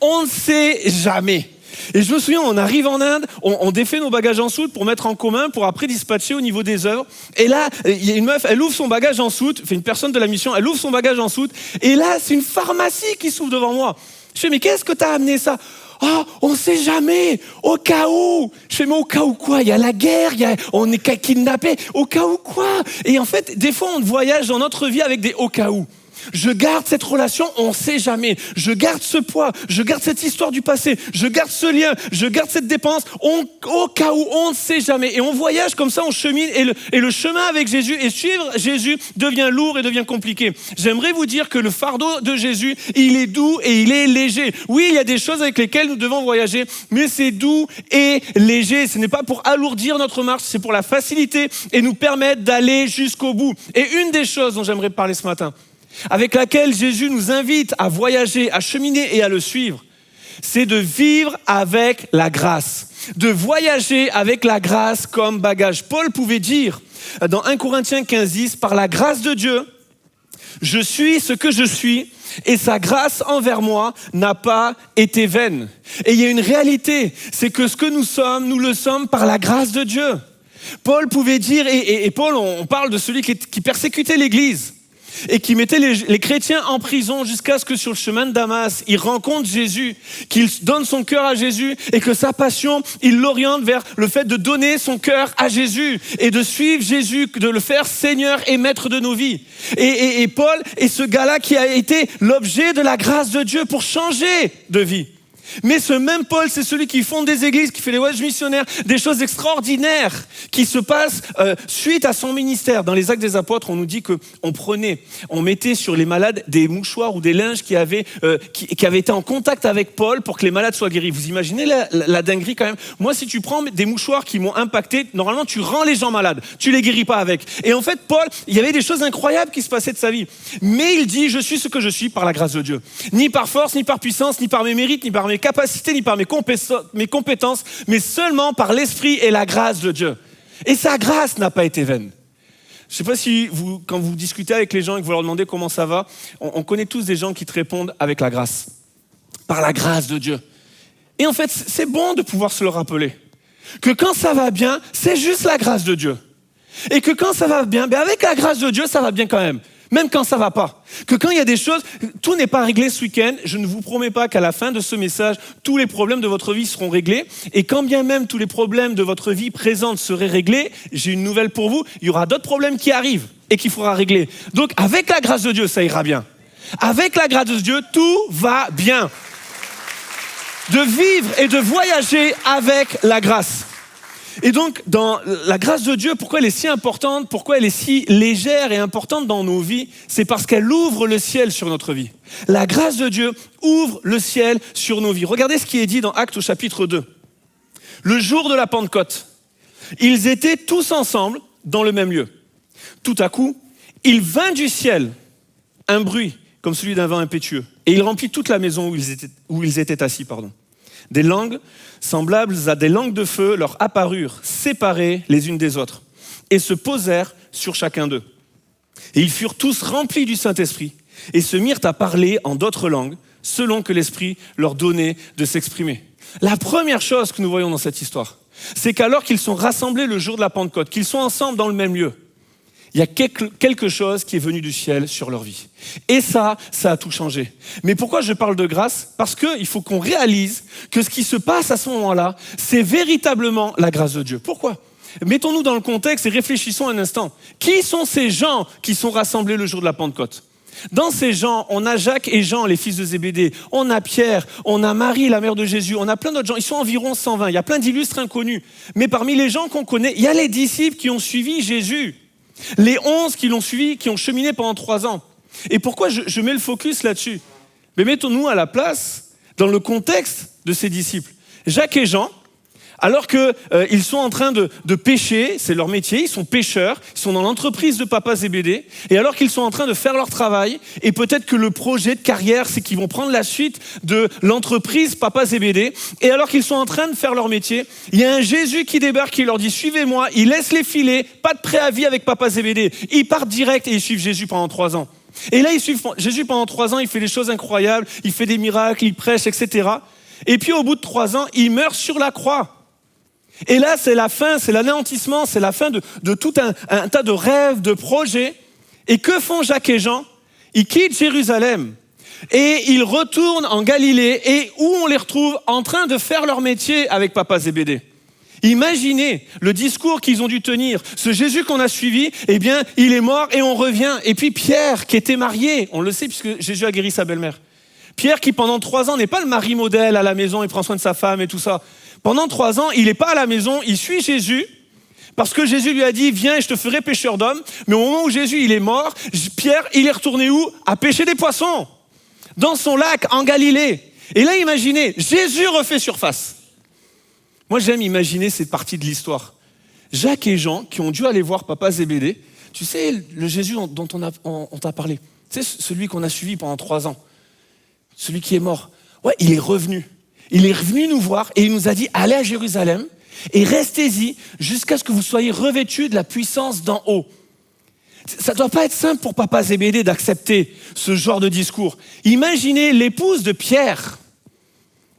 On ne sait jamais. Et je me souviens, on arrive en Inde, on défait nos bagages en soute pour mettre en commun, pour après dispatcher au niveau des œuvres. Et là, il y a une meuf, elle ouvre son bagage en soute, une personne de la mission, elle ouvre son bagage en soute, et là, c'est une pharmacie qui s'ouvre devant moi. Je fais, mais qu'est-ce que t'as amené ça? Oh, on sait jamais, au cas où. Je fais, mais au cas où quoi? Il y a la guerre, on est kidnappés, au cas où quoi? Et en fait, des fois, on voyage dans notre vie avec des au cas où. Je garde cette relation, on ne sait jamais. Je garde ce poids, je garde cette histoire du passé, je garde ce lien, je garde cette dépense, au cas où on ne sait jamais. Et on voyage comme ça, on chemine, et le chemin avec Jésus et suivre Jésus devient lourd et devient compliqué. J'aimerais vous dire que le fardeau de Jésus, il est doux et il est léger. Oui, il y a des choses avec lesquelles nous devons voyager, mais c'est doux et léger. Ce n'est pas pour alourdir notre marche, c'est pour la faciliter et nous permettre d'aller jusqu'au bout. Et une des choses dont j'aimerais parler ce matin, avec laquelle Jésus nous invite à voyager, à cheminer et à le suivre, c'est de vivre avec la grâce, de voyager avec la grâce comme bagage. Paul pouvait dire dans 1 Corinthiens 15:10, « Par la grâce de Dieu, je suis ce que je suis et sa grâce envers moi n'a pas été vaine. » Et il y a une réalité, c'est que ce que nous sommes, nous le sommes par la grâce de Dieu. Paul pouvait dire, et Paul, on parle de celui qui persécutait l'Église. et qui mettait les chrétiens en prison jusqu'à ce que sur le chemin de Damas, il rencontre Jésus, qu'il donne son cœur à Jésus et que sa passion, il l'oriente vers le fait de donner son cœur à Jésus et de suivre Jésus, de le faire Seigneur et Maître de nos vies. Et Paul est ce gars-là qui a été l'objet de la grâce de Dieu pour changer de vie. Mais ce même Paul, c'est celui qui fonde des églises, qui fait des voyages missionnaires, des choses extraordinaires qui se passent suite à son ministère. Dans les Actes des Apôtres, on nous dit on mettait sur les malades des mouchoirs ou des linges qui avaient été en contact avec Paul pour que les malades soient guéris. Vous imaginez la dinguerie quand même? Moi, si tu prends des mouchoirs qui m'ont impacté, normalement, tu rends les gens malades. Tu les guéris pas avec. Et en fait, Paul, il y avait des choses incroyables qui se passaient de sa vie. Mais il dit, je suis ce que je suis par la grâce de Dieu. Ni par force, ni par puissance, ni par mes mérites, ni par mes capacités, ni par mes compétences, mais seulement par l'esprit et la grâce de Dieu. Et sa grâce n'a pas été vaine. Je ne sais pas si quand vous discutez avec les gens et que vous leur demandez comment ça va, on connaît tous des gens qui te répondent avec la grâce, par la grâce de Dieu. Et en fait, c'est bon de pouvoir se le rappeler, que quand ça va bien, c'est juste la grâce de Dieu. Et que quand ça va bien, avec la grâce de Dieu, ça va bien quand même. Même quand ça va pas. Que quand il y a des choses, tout n'est pas réglé ce week-end. Je ne vous promets pas qu'à la fin de ce message, tous les problèmes de votre vie seront réglés. Et quand bien même tous les problèmes de votre vie présente seraient réglés, j'ai une nouvelle pour vous, il y aura d'autres problèmes qui arrivent et qu'il faudra régler. Donc avec la grâce de Dieu, ça ira bien. Avec la grâce de Dieu, tout va bien. De vivre et de voyager avec la grâce. Et donc, dans la grâce de Dieu, pourquoi elle est si importante, pourquoi elle est si légère et importante dans nos vies, c'est parce qu'elle ouvre le ciel sur notre vie. La grâce de Dieu ouvre le ciel sur nos vies. Regardez ce qui est dit dans Actes au chapitre 2. Le jour de la Pentecôte, ils étaient tous ensemble dans le même lieu. Tout à coup, il vint du ciel un bruit comme celui d'un vent impétueux, et il remplit toute la maison où ils étaient assis. Des langues semblables à des langues de feu leur apparurent, séparées les unes des autres, et se posèrent sur chacun d'eux. Et ils furent tous remplis du Saint-Esprit, et se mirent à parler en d'autres langues, selon que l'Esprit leur donnait de s'exprimer. La première chose que nous voyons dans cette histoire, c'est qu'alors qu'ils sont rassemblés le jour de la Pentecôte, qu'ils sont ensemble dans le même lieu, il y a quelque chose qui est venu du ciel sur leur vie. Et ça a tout changé. Mais pourquoi je parle de grâce? Parce qu'il faut qu'on réalise que ce qui se passe à ce moment-là, c'est véritablement la grâce de Dieu. Pourquoi? Mettons-nous dans le contexte et réfléchissons un instant. Qui sont ces gens qui sont rassemblés le jour de la Pentecôte? Dans ces gens, on a Jacques et Jean, les fils de Zébédée, on a Pierre, on a Marie, la mère de Jésus, on a plein d'autres gens, ils sont environ 120, il y a plein d'illustres inconnus. Mais parmi les gens qu'on connaît, il y a les disciples qui ont suivi Jésus. Les 11 qui l'ont suivi, qui ont cheminé pendant 3 ans. Et pourquoi je mets le focus là-dessus? Mais mettons-nous à la place, dans le contexte de ces disciples. Jacques et Jean, alors qu'ils sont en train de pêcher, c'est leur métier, ils sont pêcheurs, ils sont dans l'entreprise de Papa Zébédée, et alors qu'ils sont en train de faire leur travail, et peut-être que le projet de carrière, c'est qu'ils vont prendre la suite de l'entreprise Papa Zébédée, et alors qu'ils sont en train de faire leur métier, il y a un Jésus qui débarque, qui leur dit « Suivez-moi », il laisse les filets, pas de préavis avec Papa Zébédée, ils partent direct et ils suivent Jésus pendant 3 ans. Et là, ils suivent Jésus pendant 3 ans, il fait des choses incroyables, il fait des miracles, il prêche, etc. Et puis au bout de 3 ans, il meurt sur la croix. Et là, c'est la fin, c'est l'anéantissement, c'est la fin de tout un tas de rêves, de projets. Et que font Jacques et Jean? Ils quittent Jérusalem et ils retournent en Galilée, et où on les retrouve en train de faire leur métier avec Papa Zébédée. Imaginez le discours qu'ils ont dû tenir. Ce Jésus qu'on a suivi, eh bien, il est mort et on revient. Et puis Pierre, qui était marié, on le sait puisque Jésus a guéri sa belle-mère. Pierre, qui pendant 3 ans n'est pas le mari modèle à la maison, il prend soin de sa femme et tout ça. Pendant 3 ans, il n'est pas à la maison, il suit Jésus, parce que Jésus lui a dit « Viens et je te ferai pêcheur d'hommes ». Mais au moment où Jésus il est mort, Pierre, il est retourné où? À pêcher des poissons, dans son lac, en Galilée. Et là, imaginez, Jésus refait surface. Moi, j'aime imaginer cette partie de l'histoire. Jacques et Jean, qui ont dû aller voir Papa Zébédée, tu sais, le Jésus dont on t'a parlé, tu sais, celui qu'on a suivi pendant 3 ans, celui qui est mort, ouais, il est revenu. Il est revenu nous voir et il nous a dit « Allez à Jérusalem et restez-y jusqu'à ce que vous soyez revêtus de la puissance d'en haut. » Ça ne doit pas être simple pour Papa Zébédée d'accepter ce genre de discours. Imaginez l'épouse de Pierre.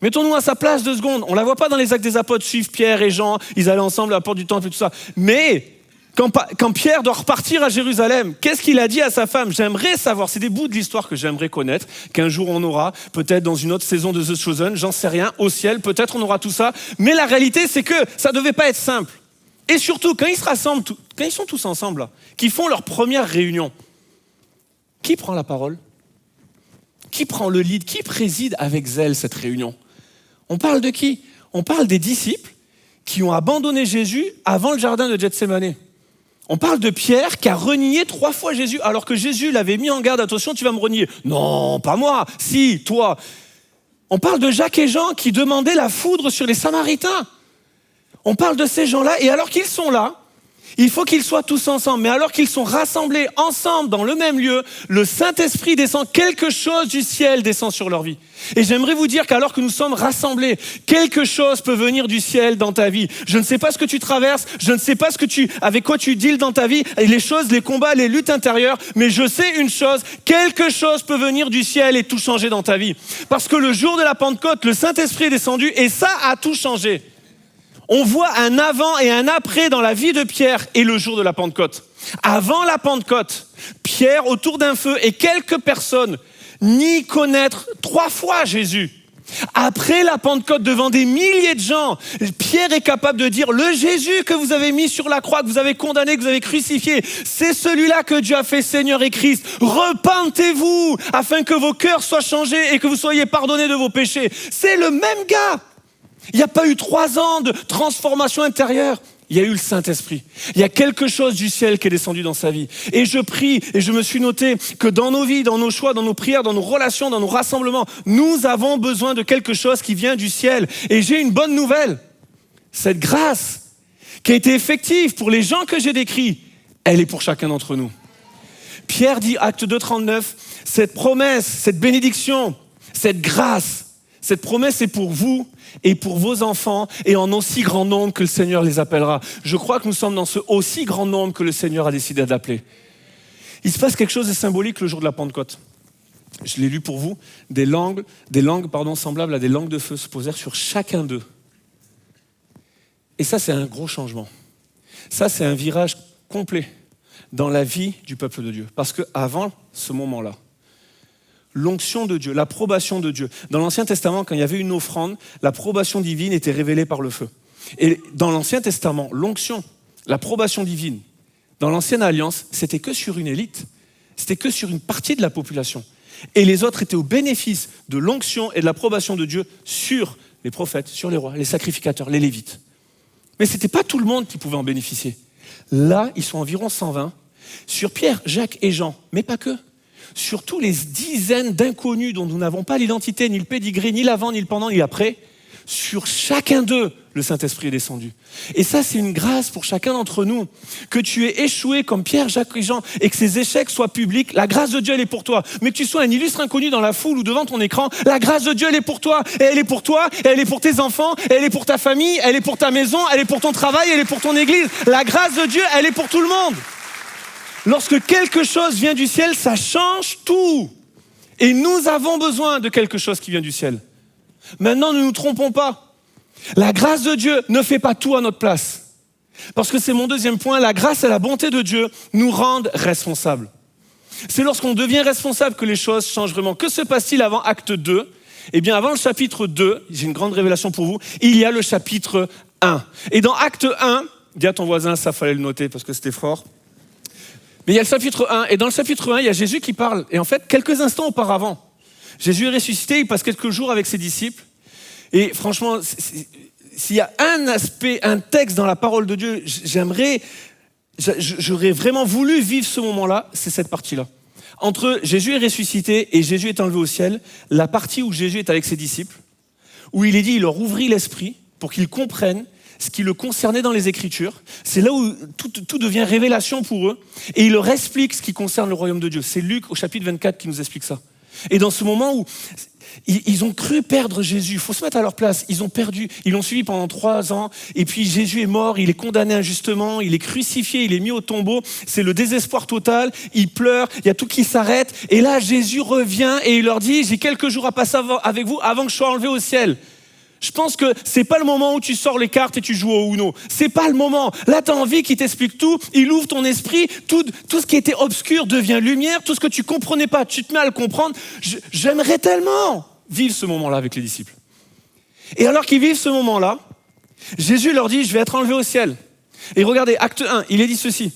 Mettons-nous à sa place 2 secondes. On ne la voit pas dans les Actes des Apôtres suivre Pierre et Jean. Ils allaient ensemble à la porte du temple et tout ça. Mais Quand Pierre doit repartir à Jérusalem, qu'est-ce qu'il a dit à sa femme? J'aimerais savoir, c'est des bouts de l'histoire que j'aimerais connaître, qu'un jour on aura, peut-être dans une autre saison de The Chosen, j'en sais rien, au ciel, peut-être on aura tout ça. Mais la réalité, c'est que ça ne devait pas être simple. Et surtout, quand ils se rassemblent, quand ils sont tous ensemble, là, qu'ils font leur première réunion, qui prend la parole? Qui prend le lead? Qui préside avec zèle cette réunion? On parle de qui? On parle des disciples qui ont abandonné Jésus avant le jardin de Gethsémani. On parle de Pierre qui a renié 3 fois Jésus, alors que Jésus l'avait mis en garde, attention, tu vas me renier. Non, pas moi, si, toi. On parle de Jacques et Jean qui demandaient la foudre sur les Samaritains. On parle de ces gens-là, et alors qu'ils sont là, il faut qu'ils soient tous ensemble. Mais alors qu'ils sont rassemblés ensemble dans le même lieu, le Saint-Esprit descend, quelque chose du ciel descend sur leur vie. Et j'aimerais vous dire qu'alors que nous sommes rassemblés, quelque chose peut venir du ciel dans ta vie. Je ne sais pas ce que tu traverses, je ne sais pas avec quoi tu deals dans ta vie, et les choses, les combats, les luttes intérieures, mais je sais une chose, quelque chose peut venir du ciel et tout changer dans ta vie. Parce que le jour de la Pentecôte, le Saint-Esprit est descendu et ça a tout changé. On voit un avant et un après dans la vie de Pierre et le jour de la Pentecôte. Avant la Pentecôte, Pierre autour d'un feu et quelques personnes nient connaître 3 fois Jésus. Après la Pentecôte, devant des milliers de gens, Pierre est capable de dire « Le Jésus que vous avez mis sur la croix, que vous avez condamné, que vous avez crucifié, c'est celui-là que Dieu a fait Seigneur et Christ. Repentez-vous afin que vos cœurs soient changés et que vous soyez pardonnés de vos péchés. » C'est le même gars. Il n'y a pas eu 3 ans de transformation intérieure. Il y a eu le Saint-Esprit. Il y a quelque chose du ciel qui est descendu dans sa vie. Et je prie, et je me suis noté que dans nos vies, dans nos choix, dans nos prières, dans nos relations, dans nos rassemblements, nous avons besoin de quelque chose qui vient du ciel. Et j'ai une bonne nouvelle. Cette grâce qui a été effective pour les gens que j'ai décrits, elle est pour chacun d'entre nous. Pierre dit, acte 2:39, cette promesse, cette bénédiction, cette grâce, cette promesse est pour vous et pour vos enfants et en aussi grand nombre que le Seigneur les appellera. Je crois que nous sommes dans ce aussi grand nombre que le Seigneur a décidé d'appeler. Il se passe quelque chose de symbolique le jour de la Pentecôte. Je l'ai lu pour vous. Des langues semblables à des langues de feu se posèrent sur chacun d'eux. Et ça, c'est un gros changement. Ça, c'est un virage complet dans la vie du peuple de Dieu. Parce qu'avant ce moment-là, l'onction de Dieu, l'approbation de Dieu. Dans l'Ancien Testament, quand il y avait une offrande, l'approbation divine était révélée par le feu. Et dans l'Ancien Testament, l'onction, l'approbation divine, dans l'Ancienne Alliance, c'était que sur une élite, c'était que sur une partie de la population. Et les autres étaient au bénéfice de l'onction et de l'approbation de Dieu sur les prophètes, sur les rois, les sacrificateurs, les lévites. Mais ce n'était pas tout le monde qui pouvait en bénéficier. Là, ils sont environ 120, sur Pierre, Jacques et Jean, mais pas que. Sur tous les dizaines d'inconnus dont nous n'avons pas l'identité, ni le pédigré, ni l'avant, ni le pendant, ni l'après, sur chacun d'eux, le Saint-Esprit est descendu. Et ça, c'est une grâce pour chacun d'entre nous. Que tu aies échoué comme Pierre, Jacques et Jean, et que ces échecs soient publics, la grâce de Dieu, elle est pour toi. Mais que tu sois un illustre inconnu dans la foule ou devant ton écran, la grâce de Dieu, elle est pour toi. Et elle est pour toi, et elle est pour tes enfants, et elle est pour ta famille, elle est pour ta maison, elle est pour ton travail, elle est pour ton église. La grâce de Dieu, elle est pour tout le monde. Lorsque quelque chose vient du ciel, ça change tout. Et nous avons besoin de quelque chose qui vient du ciel. Maintenant, ne nous trompons pas. La grâce de Dieu ne fait pas tout à notre place. Parce que c'est mon deuxième point, la grâce et la bonté de Dieu nous rendent responsables. C'est lorsqu'on devient responsable que les choses changent vraiment. Que se passe-t-il avant acte 2 ? Eh bien, avant le chapitre 2, j'ai une grande révélation pour vous, il y a le chapitre 1. Et dans acte 1, dis à ton voisin, ça fallait le noter parce que c'était fort. Mais il y a le chapitre 1, et dans le chapitre 1, il y a Jésus qui parle. Et en fait, quelques instants auparavant, Jésus est ressuscité, il passe quelques jours avec ses disciples. Et franchement, s'il y a un aspect, un texte dans la parole de Dieu, j'aurais vraiment voulu vivre ce moment-là, c'est cette partie-là. Entre Jésus est ressuscité et Jésus est enlevé au ciel, la partie où Jésus est avec ses disciples, où il est dit, il leur ouvrit l'esprit pour qu'ils comprennent ce qui le concernait dans les Écritures. C'est là où tout devient révélation pour eux. Et il leur explique ce qui concerne le royaume de Dieu. C'est Luc au chapitre 24 qui nous explique ça. Et dans ce moment où ils ont cru perdre Jésus, il faut se mettre à leur place, ils ont perdu, ils l'ont suivi pendant 3 ans, et puis Jésus est mort, il est condamné injustement, il est crucifié, il est mis au tombeau, c'est le désespoir total, ils pleurent, il y a tout qui s'arrête, et là Jésus revient et il leur dit, j'ai quelques jours à passer avec vous avant que je sois enlevé au ciel. Je pense que c'est pas le moment où tu sors les cartes et tu joues au Uno. C'est pas le moment. Là, tu as envie qu'il t'explique tout. Il ouvre ton esprit. Tout ce qui était obscur devient lumière. Tout ce que tu comprenais pas, tu te mets à le comprendre. J'aimerais tellement vivre ce moment-là avec les disciples. Et alors qu'ils vivent ce moment-là, Jésus leur dit, je vais être enlevé au ciel. Et regardez, acte 1, il est dit ceci.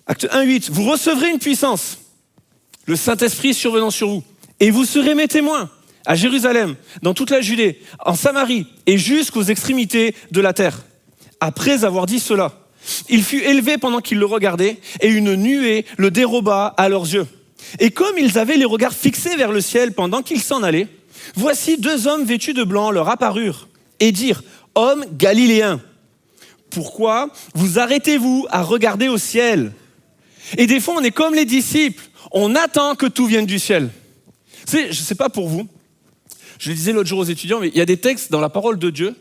Acte 1, 8, vous recevrez une puissance, le Saint-Esprit survenant sur vous. Et vous serez mes témoins à Jérusalem, dans toute la Judée, en Samarie et jusqu'aux extrémités de la terre. Après avoir dit cela, il fut élevé pendant qu'ils le regardaient et une nuée le déroba à leurs yeux. Et comme ils avaient les regards fixés vers le ciel pendant qu'ils s'en allaient, voici 2 hommes vêtus de blanc leur apparurent et dirent « Hommes galiléens, pourquoi vous arrêtez-vous à regarder au ciel ?» Et des fois, on est comme les disciples, on attend que tout vienne du ciel. Tu sais, je ne sais pas pour vous, je le disais l'autre jour aux étudiants, mais il y a des textes dans la parole de Dieu,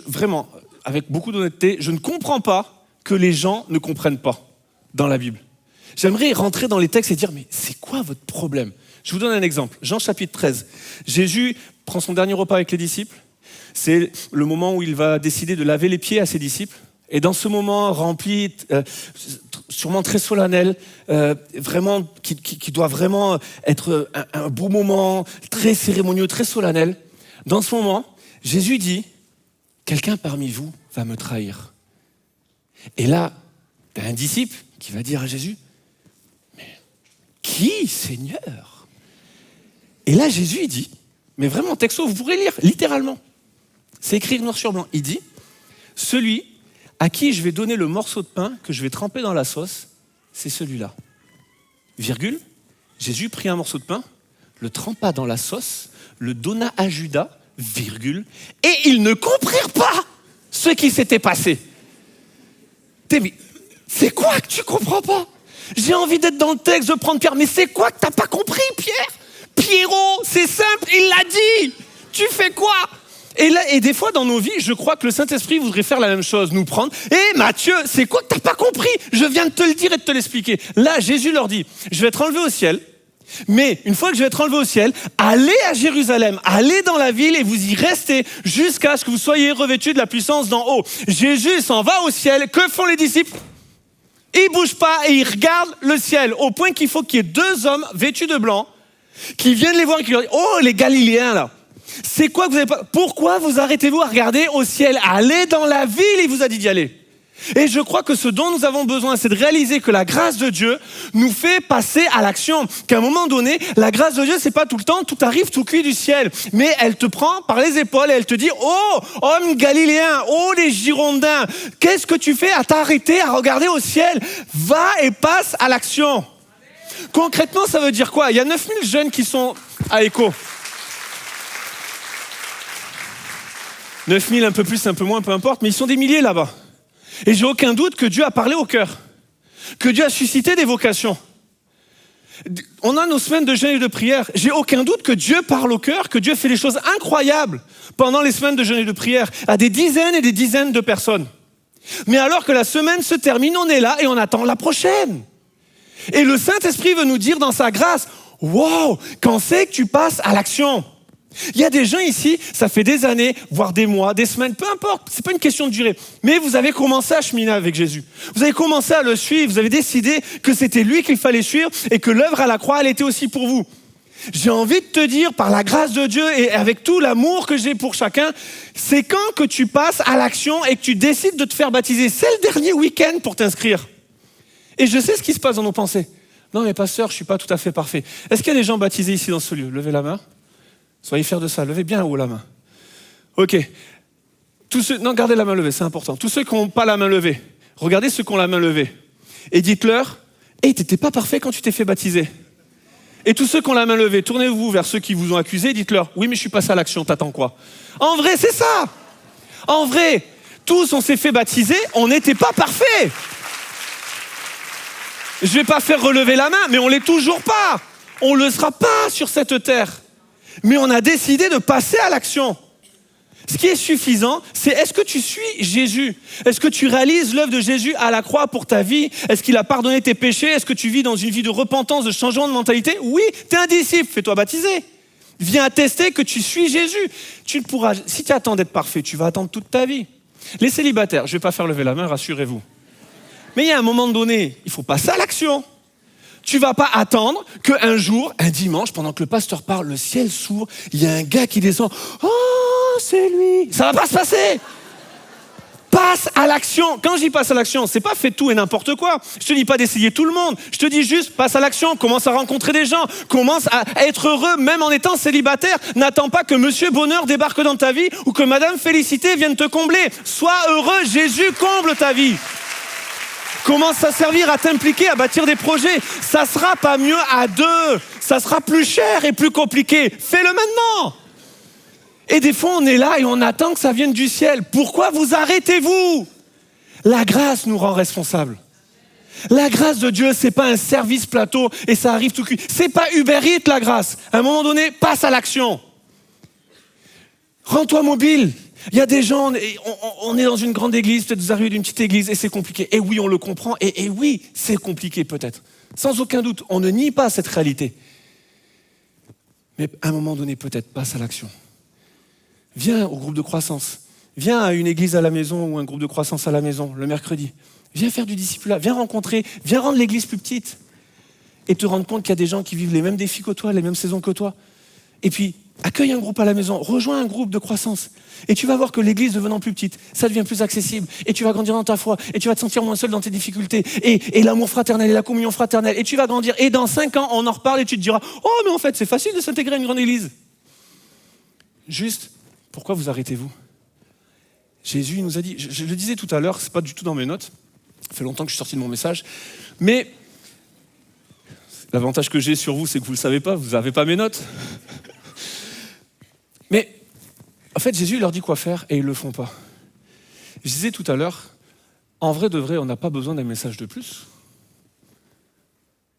vraiment, avec beaucoup d'honnêteté, je ne comprends pas que les gens ne comprennent pas dans la Bible. J'aimerais rentrer dans les textes et dire, mais c'est quoi votre problème ? Je vous donne un exemple. Jean chapitre 13. Jésus prend son dernier repas avec les disciples. C'est le moment où il va décider de laver les pieds à ses disciples. Et dans ce moment rempli, sûrement très solennel, vraiment, qui doit vraiment être un beau moment, très cérémonieux, très solennel, dans ce moment, Jésus dit, quelqu'un parmi vous va me trahir. Et là, tu as un disciple qui va dire à Jésus, mais qui, Seigneur ? Et là, Jésus, il dit, mais vraiment, texto, vous pourrez lire, littéralement. C'est écrit noir sur blanc. Il dit, celui à qui je vais donner le morceau de pain que je vais tremper dans la sauce, c'est celui-là. Virgule, Jésus prit un morceau de pain, le trempa dans la sauce, le donna à Judas, virgule, et ils ne comprirent pas ce qui s'était passé. Mais c'est quoi que tu comprends pas ? J'ai envie d'être dans le texte, de prendre Pierre, mais c'est quoi que t'as pas compris, Pierre ? Pierrot, c'est simple, il l'a dit. Tu fais quoi ? Et des fois dans nos vies, je crois que le Saint-Esprit voudrait faire la même chose, nous prendre. Mathieu, c'est quoi que t'as pas compris ? Je viens de te le dire et de te l'expliquer. Là, Jésus leur dit, je vais être enlevé au ciel, mais une fois que je vais être enlevé au ciel, allez à Jérusalem, allez dans la ville et vous y restez jusqu'à ce que vous soyez revêtus de la puissance d'en haut. Jésus s'en va au ciel, que font les disciples ? Ils bougent pas et ils regardent le ciel, au point qu'il faut qu'il y ait 2 hommes vêtus de blanc qui viennent les voir et qui leur disent, oh les Galiléens là, c'est quoi que vous avez pas... Pourquoi vous arrêtez-vous à regarder au ciel ? Allez dans la ville, il vous a dit d'y aller. Et je crois que ce dont nous avons besoin, c'est de réaliser que la grâce de Dieu nous fait passer à l'action. Qu'à un moment donné, la grâce de Dieu, c'est pas tout le temps, tout arrive tout cuit du ciel. Mais elle te prend par les épaules et elle te dit, oh, homme galiléen, oh, les Girondins, qu'est-ce que tu fais à t'arrêter à regarder au ciel ? Va et passe à l'action. Concrètement, ça veut dire quoi ? Il y a 9000 jeunes qui sont à Écho. 9000, un peu plus, un peu moins, peu importe, mais ils sont des milliers là-bas. Et j'ai aucun doute que Dieu a parlé au cœur, que Dieu a suscité des vocations. On a nos semaines de jeûne et de prière. J'ai aucun doute que Dieu parle au cœur, que Dieu fait des choses incroyables pendant les semaines de jeûne et de prière à des dizaines et des dizaines de personnes. Mais alors que la semaine se termine, on est là et on attend la prochaine. Et le Saint-Esprit veut nous dire dans sa grâce, wow, quand c'est que tu passes à l'action ? Il y a des gens ici, ça fait des années, voire des mois, des semaines, peu importe, c'est pas une question de durée. Mais vous avez commencé à cheminer avec Jésus. Vous avez commencé à le suivre, vous avez décidé que c'était lui qu'il fallait suivre et que l'œuvre à la croix, elle était aussi pour vous. J'ai envie de te dire, par la grâce de Dieu et avec tout l'amour que j'ai pour chacun, c'est quand que tu passes à l'action et que tu décides de te faire baptiser. C'est le dernier week-end pour t'inscrire. Et je sais ce qui se passe dans nos pensées. Non mais pasteur, je suis pas tout à fait parfait. Est-ce qu'il y a des gens baptisés ici dans ce lieu ? Levez la main. Soyez fiers de ça, levez bien haut la main. Ok. Non, gardez la main levée, c'est important. Tous ceux qui n'ont pas la main levée, regardez ceux qui ont la main levée. Et dites-leur, hey, t'étais pas parfait quand tu t'es fait baptiser. Et tous ceux qui ont la main levée, tournez-vous vers ceux qui vous ont accusé et dites-leur, oui mais je suis passé à l'action, t'attends quoi ? En vrai, c'est ça. En vrai, tous on s'est fait baptiser, on n'était pas parfaits. Je vais pas faire relever la main, mais on l'est toujours pas. On le sera pas sur cette terre. Mais on a décidé de passer à l'action. Ce qui est suffisant, c'est est-ce que tu suis Jésus ? Est-ce que tu réalises l'œuvre de Jésus à la croix pour ta vie ? Est-ce qu'il a pardonné tes péchés ? Est-ce que tu vis dans une vie de repentance, de changement de mentalité ? Oui, tu es un disciple, fais-toi baptiser. Viens attester que tu suis Jésus. Tu ne pourras, si tu attends d'être parfait, tu vas attendre toute ta vie. Les célibataires, je ne vais pas faire lever la main, rassurez-vous. Mais il y a un moment donné, il faut passer à l'action. Tu ne vas pas attendre qu'un jour, un dimanche, pendant que le pasteur parle, le ciel s'ouvre, il y a un gars qui descend. Oh, c'est lui. Ça ne va pas se passer. Passe à l'action. Quand je dis passe à l'action, c'est pas fais tout et n'importe quoi. Je te dis pas d'essayer tout le monde. Je te dis juste passe à l'action. Commence à rencontrer des gens. Commence à être heureux même en étant célibataire. N'attends pas que Monsieur Bonheur débarque dans ta vie ou que Madame Félicité vienne te combler. Sois heureux. Jésus comble ta vie. Commence à servir, à t'impliquer, à bâtir des projets. Ça sera pas mieux à deux. Ça sera plus cher et plus compliqué. Fais-le maintenant. Et des fois, on est là et on attend que ça vienne du ciel. Pourquoi vous arrêtez-vous? La grâce nous rend responsables. La grâce de Dieu, c'est pas un service plateau et ça arrive tout cuit. C'est pas Uber Eats, la grâce. À un moment donné, passe à l'action. Rends-toi mobile. Il y a des gens, on est dans une grande église, peut-être vous arrivez d'une petite église et c'est compliqué. Et oui, on le comprend. Et oui, c'est compliqué peut-être. Sans aucun doute, on ne nie pas cette réalité. Mais à un moment donné, peut-être, passe à l'action. Viens au groupe de croissance. Viens à une église à la maison ou un groupe de croissance à la maison le mercredi. Viens faire du discipulat. Viens rencontrer. Viens rendre l'église plus petite. Et te rendre compte qu'il y a des gens qui vivent les mêmes défis que toi, les mêmes saisons que toi. Et puis, accueille un groupe à la maison. Rejoins un groupe de croissance. Et tu vas voir que l'église devenant plus petite, ça devient plus accessible. Et tu vas grandir dans ta foi. Et tu vas te sentir moins seul dans tes difficultés. Et l'amour fraternel et la communion fraternelle. Et tu vas grandir. Et dans 5 ans, on en reparle et tu te diras « Oh, mais en fait, c'est facile de s'intégrer à une grande église. » Juste, pourquoi vous arrêtez-vous? Jésus nous a dit, je le disais tout à l'heure, c'est pas du tout dans mes notes, ça fait longtemps que je suis sorti de mon message, mais l'avantage que j'ai sur vous, c'est que vous le savez pas, vous n'avez pas mes notes. Mais en fait, Jésus leur dit quoi faire et ils le font pas. Je disais tout à l'heure, en vrai de vrai, on n'a pas besoin d'un message de plus.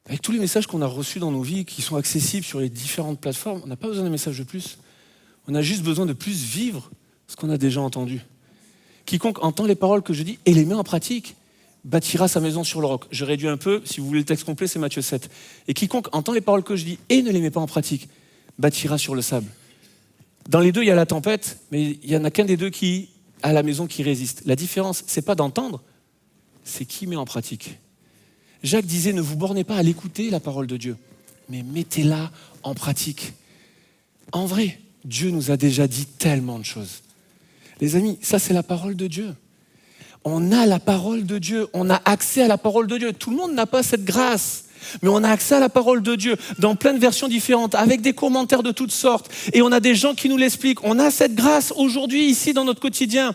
Avec tous les messages qu'on a reçus dans nos vies, qui sont accessibles sur les différentes plateformes, on n'a pas besoin d'un message de plus. On a juste besoin de plus vivre ce qu'on a déjà entendu. Quiconque entend les paroles que je dis et les met en pratique, bâtira sa maison sur le roc. Je réduis un peu, si vous voulez le texte complet, c'est Matthieu 7. Et quiconque entend les paroles que je dis et ne les met pas en pratique, bâtira sur le sable. Dans les deux, il y a la tempête, mais il n'y en a qu'un des deux qui a la maison qui résiste. La différence, c'est pas d'entendre, c'est qui met en pratique. Jacques disait, ne vous bornez pas à l'écouter, la parole de Dieu, mais mettez-la en pratique. En vrai, Dieu nous a déjà dit tellement de choses. Les amis, ça c'est la parole de Dieu. On a la parole de Dieu, on a accès à la parole de Dieu. Tout le monde n'a pas cette grâce, mais on a accès à la parole de Dieu dans plein de versions différentes, avec des commentaires de toutes sortes. Et on a des gens qui nous l'expliquent. On a cette grâce aujourd'hui, ici, dans notre quotidien.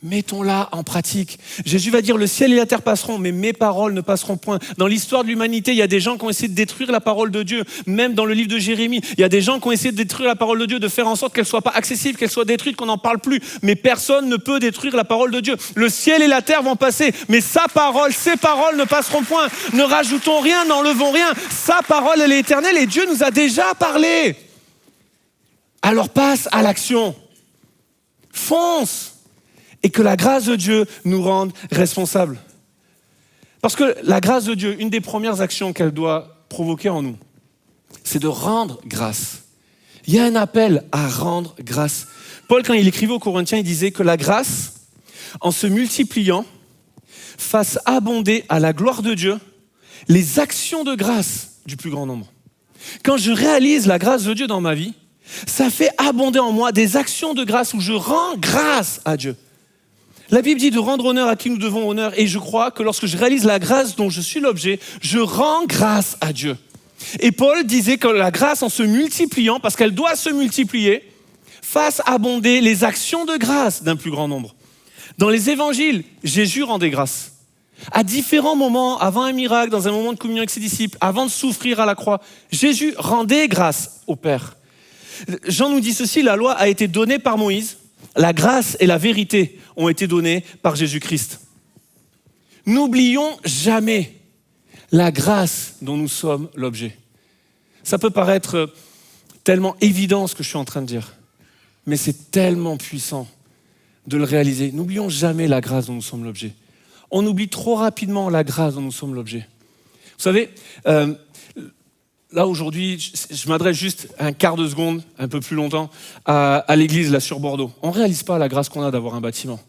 Mettons-la en pratique. Jésus va dire, le ciel et la terre passeront, mais mes paroles ne passeront point. Dans l'histoire de l'humanité, il y a des gens qui ont essayé de détruire la parole de Dieu. Même dans le livre de Jérémie, il y a des gens qui ont essayé de détruire la parole de Dieu, de faire en sorte qu'elle ne soit pas accessible, qu'elle soit détruite, qu'on n'en parle plus. Mais personne ne peut détruire la parole de Dieu. Le ciel et la terre vont passer, mais sa parole, ses paroles ne passeront point. Ne rajoutons rien, n'enlevons rien. Sa parole, elle est éternelle et Dieu nous a déjà parlé. Alors passe à l'action. Fonce. Et que la grâce de Dieu nous rende responsables. Parce que la grâce de Dieu, une des premières actions qu'elle doit provoquer en nous, c'est de rendre grâce. Il y a un appel à rendre grâce. Paul, quand il écrivait aux Corinthiens, il disait que la grâce, en se multipliant, fasse abonder à la gloire de Dieu les actions de grâce du plus grand nombre. Quand je réalise la grâce de Dieu dans ma vie, ça fait abonder en moi des actions de grâce où je rends grâce à Dieu. La Bible dit de rendre honneur à qui nous devons honneur, et je crois que lorsque je réalise la grâce dont je suis l'objet, je rends grâce à Dieu. Et Paul disait que la grâce, en se multipliant, parce qu'elle doit se multiplier, fasse abonder les actions de grâce d'un plus grand nombre. Dans les évangiles, Jésus rendait grâce. À différents moments, avant un miracle, dans un moment de communion avec ses disciples, avant de souffrir à la croix, Jésus rendait grâce au Père. Jean nous dit ceci, la loi a été donnée par Moïse, la grâce et la vérité ont été données par Jésus-Christ. N'oublions jamais la grâce dont nous sommes l'objet. Ça peut paraître tellement évident ce que je suis en train de dire, mais c'est tellement puissant de le réaliser. N'oublions jamais la grâce dont nous sommes l'objet. On oublie trop rapidement la grâce dont nous sommes l'objet. Vous savez, là aujourd'hui, je m'adresse juste un quart de seconde, un peu plus longtemps, à l'église là sur Bordeaux. On ne réalise pas la grâce qu'on a d'avoir un bâtiment.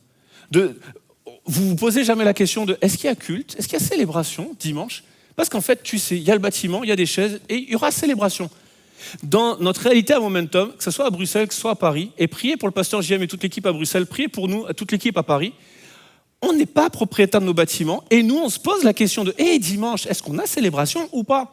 Vous vous posez jamais la question de est-ce qu'il y a culte, est-ce qu'il y a célébration dimanche? Parce qu'en fait, tu sais, il y a le bâtiment, il y a des chaises et il y aura célébration. Dans notre réalité à Momentum, que ce soit à Bruxelles, que ce soit à Paris, et priez pour le pasteur JM et toute l'équipe à Bruxelles, priez pour nous, toute l'équipe à Paris, on n'est pas propriétaire de nos bâtiments et nous, on se pose la question de dimanche, est-ce qu'on a célébration ou pas?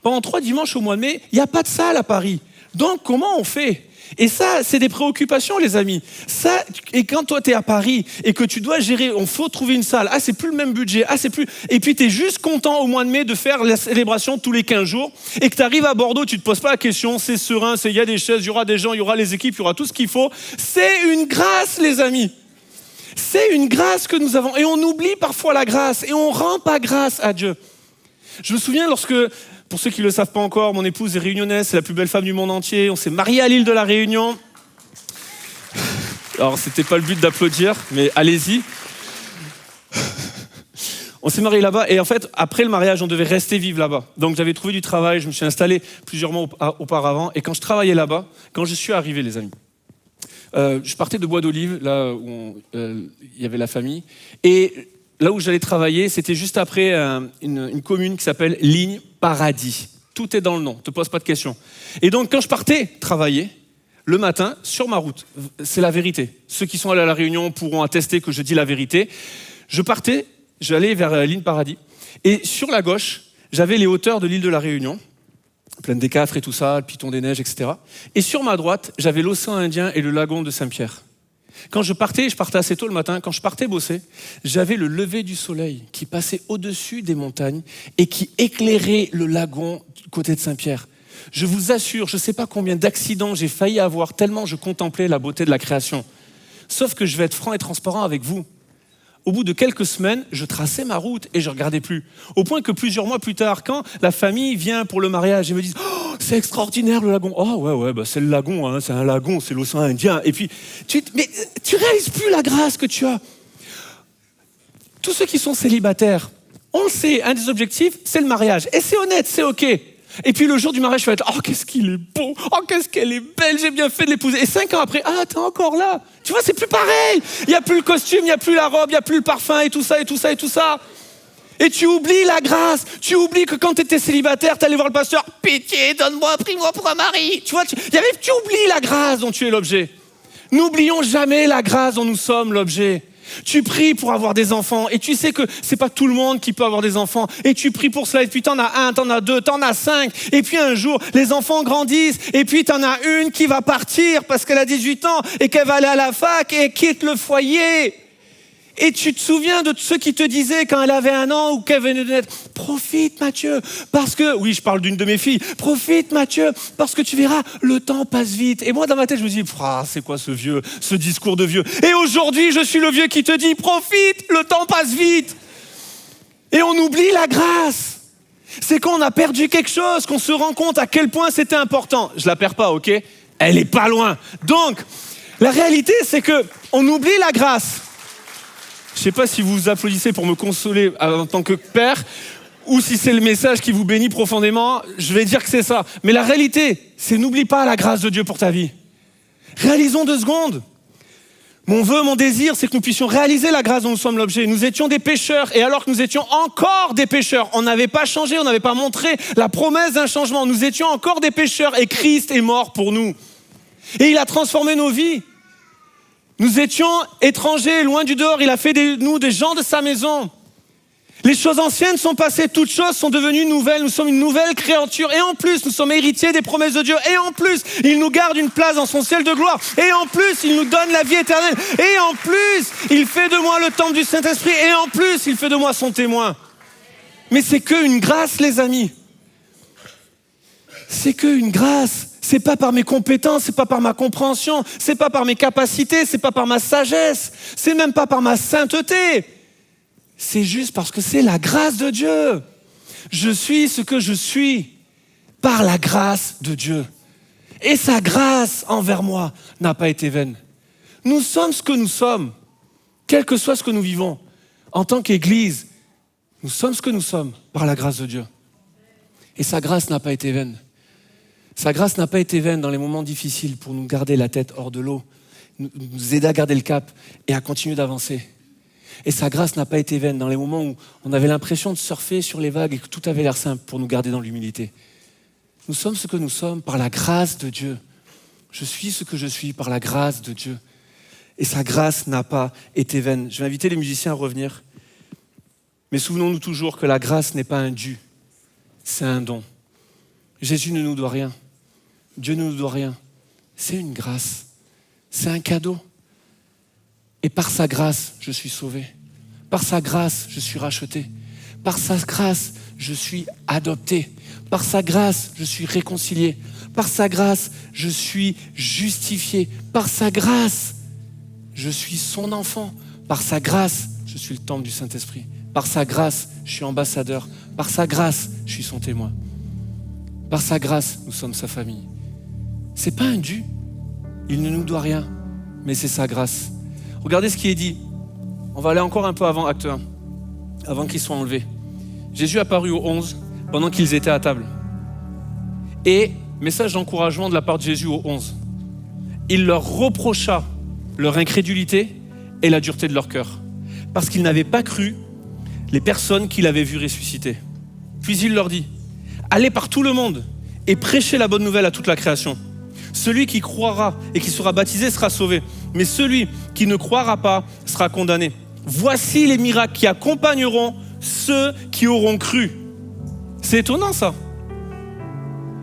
Pendant 3 dimanches au mois de mai, il n'y a pas de salle à Paris. Donc, comment on fait? Et ça, c'est des préoccupations, les amis. Ça, et quand toi, tu es à Paris et que tu dois gérer, il faut trouver une salle. Ah, c'est plus le même budget. Ah, c'est plus... Et puis, tu es juste content au mois de mai de faire la célébration tous les 15 jours. Et que tu arrives à Bordeaux, tu ne te poses pas la question. C'est serein, il y a des chaises, il y aura des gens, il y aura les équipes, il y aura tout ce qu'il faut. C'est une grâce, les amis. C'est une grâce que nous avons. Et on oublie parfois la grâce. Et on ne rend pas grâce à Dieu. Je me souviens lorsque... Pour ceux qui ne le savent pas encore, mon épouse est réunionnaise, c'est la plus belle femme du monde entier. On s'est mariés à l'île de la Réunion. Alors, c'était pas le but d'applaudir, mais allez-y. On s'est mariés là-bas et en fait, après le mariage, on devait rester vivre là-bas. Donc, j'avais trouvé du travail, je me suis installé plusieurs mois auparavant. Et quand je travaillais là-bas, quand je suis arrivé, les amis, je partais de Bois d'Olive, là où il y avait la famille. Et là où j'allais travailler, c'était juste après une commune qui s'appelle Ligne Paradis. Tout est dans le nom, ne te pose pas de questions. Et donc, quand je partais travailler, le matin, sur ma route, c'est la vérité. Ceux qui sont allés à la Réunion pourront attester que je dis la vérité. J'allais vers Ligne Paradis. Et sur la gauche, j'avais les hauteurs de l'île de la Réunion, pleine des Cafres et tout ça, le Piton des Neiges, etc. Et sur ma droite, j'avais l'océan Indien et le lagon de Saint-Pierre. Quand je partais assez tôt le matin, quand je partais bosser, j'avais le lever du soleil qui passait au-dessus des montagnes et qui éclairait le lagon du côté de Saint-Pierre. Je vous assure, je ne sais pas combien d'accidents j'ai failli avoir tellement je contemplais la beauté de la création. Sauf que je vais être franc et transparent avec vous. Au bout de quelques semaines, je traçais ma route et je ne regardais plus. Au point que plusieurs mois plus tard, quand la famille vient pour le mariage et me dit « Oh, c'est extraordinaire le lagon !»« Oh ouais, bah c'est le lagon, hein, c'est un lagon, c'est l'océan Indien. » Et puis, mais tu réalises plus la grâce que tu as. Tous ceux qui sont célibataires, on le sait, un des objectifs, c'est le mariage. Et c'est honnête, c'est OK. Et puis le jour du mariage, je vais être « Oh, qu'est-ce qu'il est beau! Oh, qu'est-ce qu'elle est belle! J'ai bien fait de l'épouser! » Et 5 ans après, « Ah, t'es encore là! » Tu vois, c'est plus pareil! Il n'y a plus le costume, il n'y a plus la robe, il n'y a plus le parfum et tout ça, et tout ça, et tout ça. Et tu oublies la grâce. Tu oublies que quand tu étais célibataire, tu allais voir le pasteur « Pitié, donne-moi, prie-moi pour un mari !» Tu vois, tu oublies la grâce dont tu es l'objet. N'oublions jamais la grâce dont nous sommes l'objet. Tu pries pour avoir des enfants et tu sais que c'est pas tout le monde qui peut avoir des enfants et tu pries pour cela et puis t'en as 1, t'en as 2, t'en as 5 et puis un jour les enfants grandissent et puis t'en as une qui va partir parce qu'elle a 18 ans et qu'elle va aller à la fac et quitte le foyer. Et tu te souviens de ceux qui te disaient quand elle avait 1 an ou qu'elle venait de naître, profite Mathieu, parce que, oui je parle d'une de mes filles, profite Mathieu, parce que tu verras, le temps passe vite. Et moi dans ma tête je me dis, c'est quoi ce discours de vieux? Et aujourd'hui je suis le vieux qui te dit, profite, le temps passe vite. Et on oublie la grâce. C'est quand on a perdu quelque chose, qu'on se rend compte à quel point c'était important. Je la perds pas, ok? Elle est pas loin. Donc, la réalité c'est que on oublie la grâce. Je ne sais pas si vous vous applaudissez pour me consoler en tant que père ou si c'est le message qui vous bénit profondément, je vais dire que c'est ça. Mais la réalité, c'est n'oublie pas la grâce de Dieu pour ta vie. Réalisons 2 secondes. Mon vœu, mon désir, c'est que nous puissions réaliser la grâce dont nous sommes l'objet. Nous étions des pécheurs et alors que nous étions encore des pécheurs, on n'avait pas changé, on n'avait pas montré la promesse d'un changement. Nous étions encore des pécheurs et Christ est mort pour nous. Et il a transformé nos vies. Nous étions étrangers, loin du dehors. Il a fait de nous des gens de sa maison. Les choses anciennes sont passées, toutes choses sont devenues nouvelles. Nous sommes une nouvelle créature. Et en plus, nous sommes héritiers des promesses de Dieu. Et en plus, il nous garde une place dans son ciel de gloire. Et en plus, il nous donne la vie éternelle. Et en plus, il fait de moi le temple du Saint-Esprit. Et en plus, il fait de moi son témoin. Mais c'est qu'une grâce, les amis. C'est qu'une grâce. C'est pas par mes compétences, c'est pas par ma compréhension, c'est pas par mes capacités, c'est pas par ma sagesse, c'est même pas par ma sainteté. C'est juste parce que c'est la grâce de Dieu. Je suis ce que je suis par la grâce de Dieu. Et sa grâce envers moi n'a pas été vaine. Nous sommes ce que nous sommes, quel que soit ce que nous vivons. En tant qu'Église, nous sommes ce que nous sommes par la grâce de Dieu. Et sa grâce n'a pas été vaine. Sa grâce n'a pas été vaine dans les moments difficiles pour nous garder la tête hors de l'eau, nous aider à garder le cap et à continuer d'avancer. Et sa grâce n'a pas été vaine dans les moments où on avait l'impression de surfer sur les vagues et que tout avait l'air simple pour nous garder dans l'humilité. Nous sommes ce que nous sommes par la grâce de Dieu. Je suis ce que je suis par la grâce de Dieu. Et sa grâce n'a pas été vaine. Je vais inviter les musiciens à revenir. Mais souvenons-nous toujours que la grâce n'est pas un dû, c'est un don. Jésus ne nous doit rien. Dieu ne nous doit rien. C'est une grâce. C'est un cadeau. Et par sa grâce, je suis sauvé. Par sa grâce, je suis racheté. Par sa grâce, je suis adopté. Par sa grâce, je suis réconcilié. Par sa grâce, je suis justifié. Par sa grâce, je suis son enfant. Par sa grâce, je suis le temple du Saint-Esprit. Par sa grâce, je suis ambassadeur. Par sa grâce, je suis son témoin. Par sa grâce, nous sommes sa famille. C'est pas un dû. Il ne nous doit rien, mais c'est sa grâce. Regardez ce qui est dit. On va aller encore un peu avant Acte 1, avant qu'ils soient enlevés. Jésus apparut aux 11 pendant qu'ils étaient à table. Et, message d'encouragement de la part de Jésus aux 11, il leur reprocha leur incrédulité et la dureté de leur cœur, parce qu'ils n'avaient pas cru les personnes qu'il avait vues ressusciter. Puis il leur dit, allez par tout le monde et prêchez la bonne nouvelle à toute la création. Celui qui croira et qui sera baptisé sera sauvé, mais celui qui ne croira pas sera condamné. Voici les miracles qui accompagneront ceux qui auront cru. C'est étonnant ça.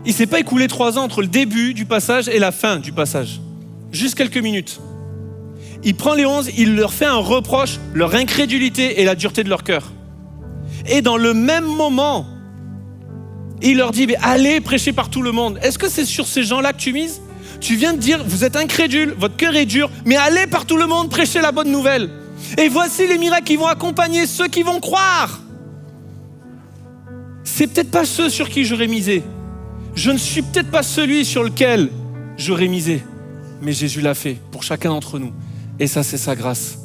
Il ne s'est pas écoulé 3 ans entre le début du passage et la fin du passage. Juste quelques minutes. Il prend les 11, il leur fait un reproche, leur incrédulité et la dureté de leur cœur. Et dans le même moment, il leur dit, mais allez prêcher par tout le monde. Est-ce que c'est sur ces gens-là que tu mises ? Tu viens de dire, vous êtes incrédules, votre cœur est dur, mais allez par tout le monde prêcher la bonne nouvelle. Et voici les miracles qui vont accompagner ceux qui vont croire. C'est peut-être pas ceux sur qui j'aurais misé. Je ne suis peut-être pas celui sur lequel j'aurais misé. Mais Jésus l'a fait pour chacun d'entre nous. Et ça, c'est sa grâce.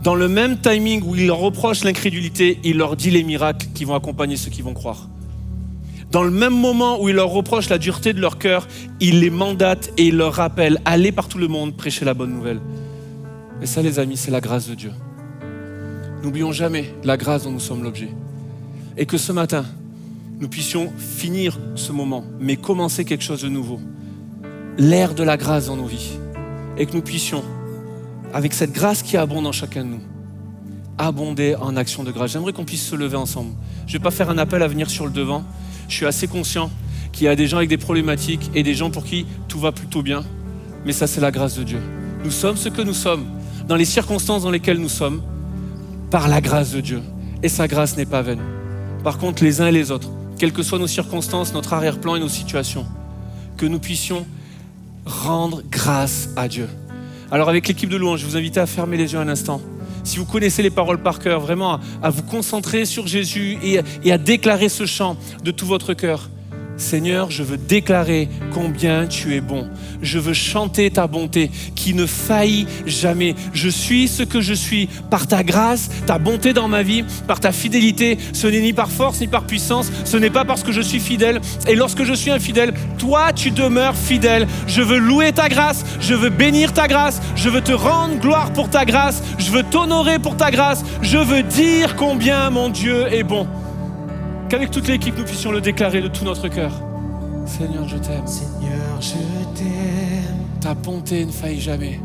Dans le même timing où il leur reproche l'incrédulité, il leur dit les miracles qui vont accompagner ceux qui vont croire. Dans le même moment où il leur reproche la dureté de leur cœur, il les mandate et il leur rappelle, allez par tout le monde, prêcher la bonne nouvelle. Et ça, les amis, c'est la grâce de Dieu. N'oublions jamais la grâce dont nous sommes l'objet. Et que ce matin, nous puissions finir ce moment, mais commencer quelque chose de nouveau. L'ère de la grâce dans nos vies. Et que nous puissions, avec cette grâce qui abonde en chacun de nous, abonder en action de grâce. J'aimerais qu'on puisse se lever ensemble. Je ne vais pas faire un appel à venir sur le devant. Je suis assez conscient qu'il y a des gens avec des problématiques et des gens pour qui tout va plutôt bien. Mais ça, c'est la grâce de Dieu. Nous sommes ce que nous sommes, dans les circonstances dans lesquelles nous sommes, par la grâce de Dieu. Et sa grâce n'est pas vaine. Par contre, les uns et les autres, quelles que soient nos circonstances, notre arrière-plan et nos situations, que nous puissions rendre grâce à Dieu. Alors avec l'équipe de louange, je vous invite à fermer les yeux un instant. Si vous connaissez les paroles par cœur, vraiment à vous concentrer sur Jésus et à déclarer ce chant de tout votre cœur. Seigneur, je veux déclarer combien tu es bon. Je veux chanter ta bonté qui ne faillit jamais. Je suis ce que je suis par ta grâce, ta bonté dans ma vie, par ta fidélité. Ce n'est ni par force ni par puissance. Ce n'est pas parce que je suis fidèle. Et lorsque je suis infidèle, toi tu demeures fidèle. Je veux louer ta grâce. Je veux bénir ta grâce. Je veux te rendre gloire pour ta grâce. Je veux t'honorer pour ta grâce. Je veux dire combien mon Dieu est bon. Qu'avec toute l'équipe, nous puissions le déclarer de tout notre cœur. Seigneur, je t'aime. Seigneur, je t'aime. Ta bonté ne faillit jamais.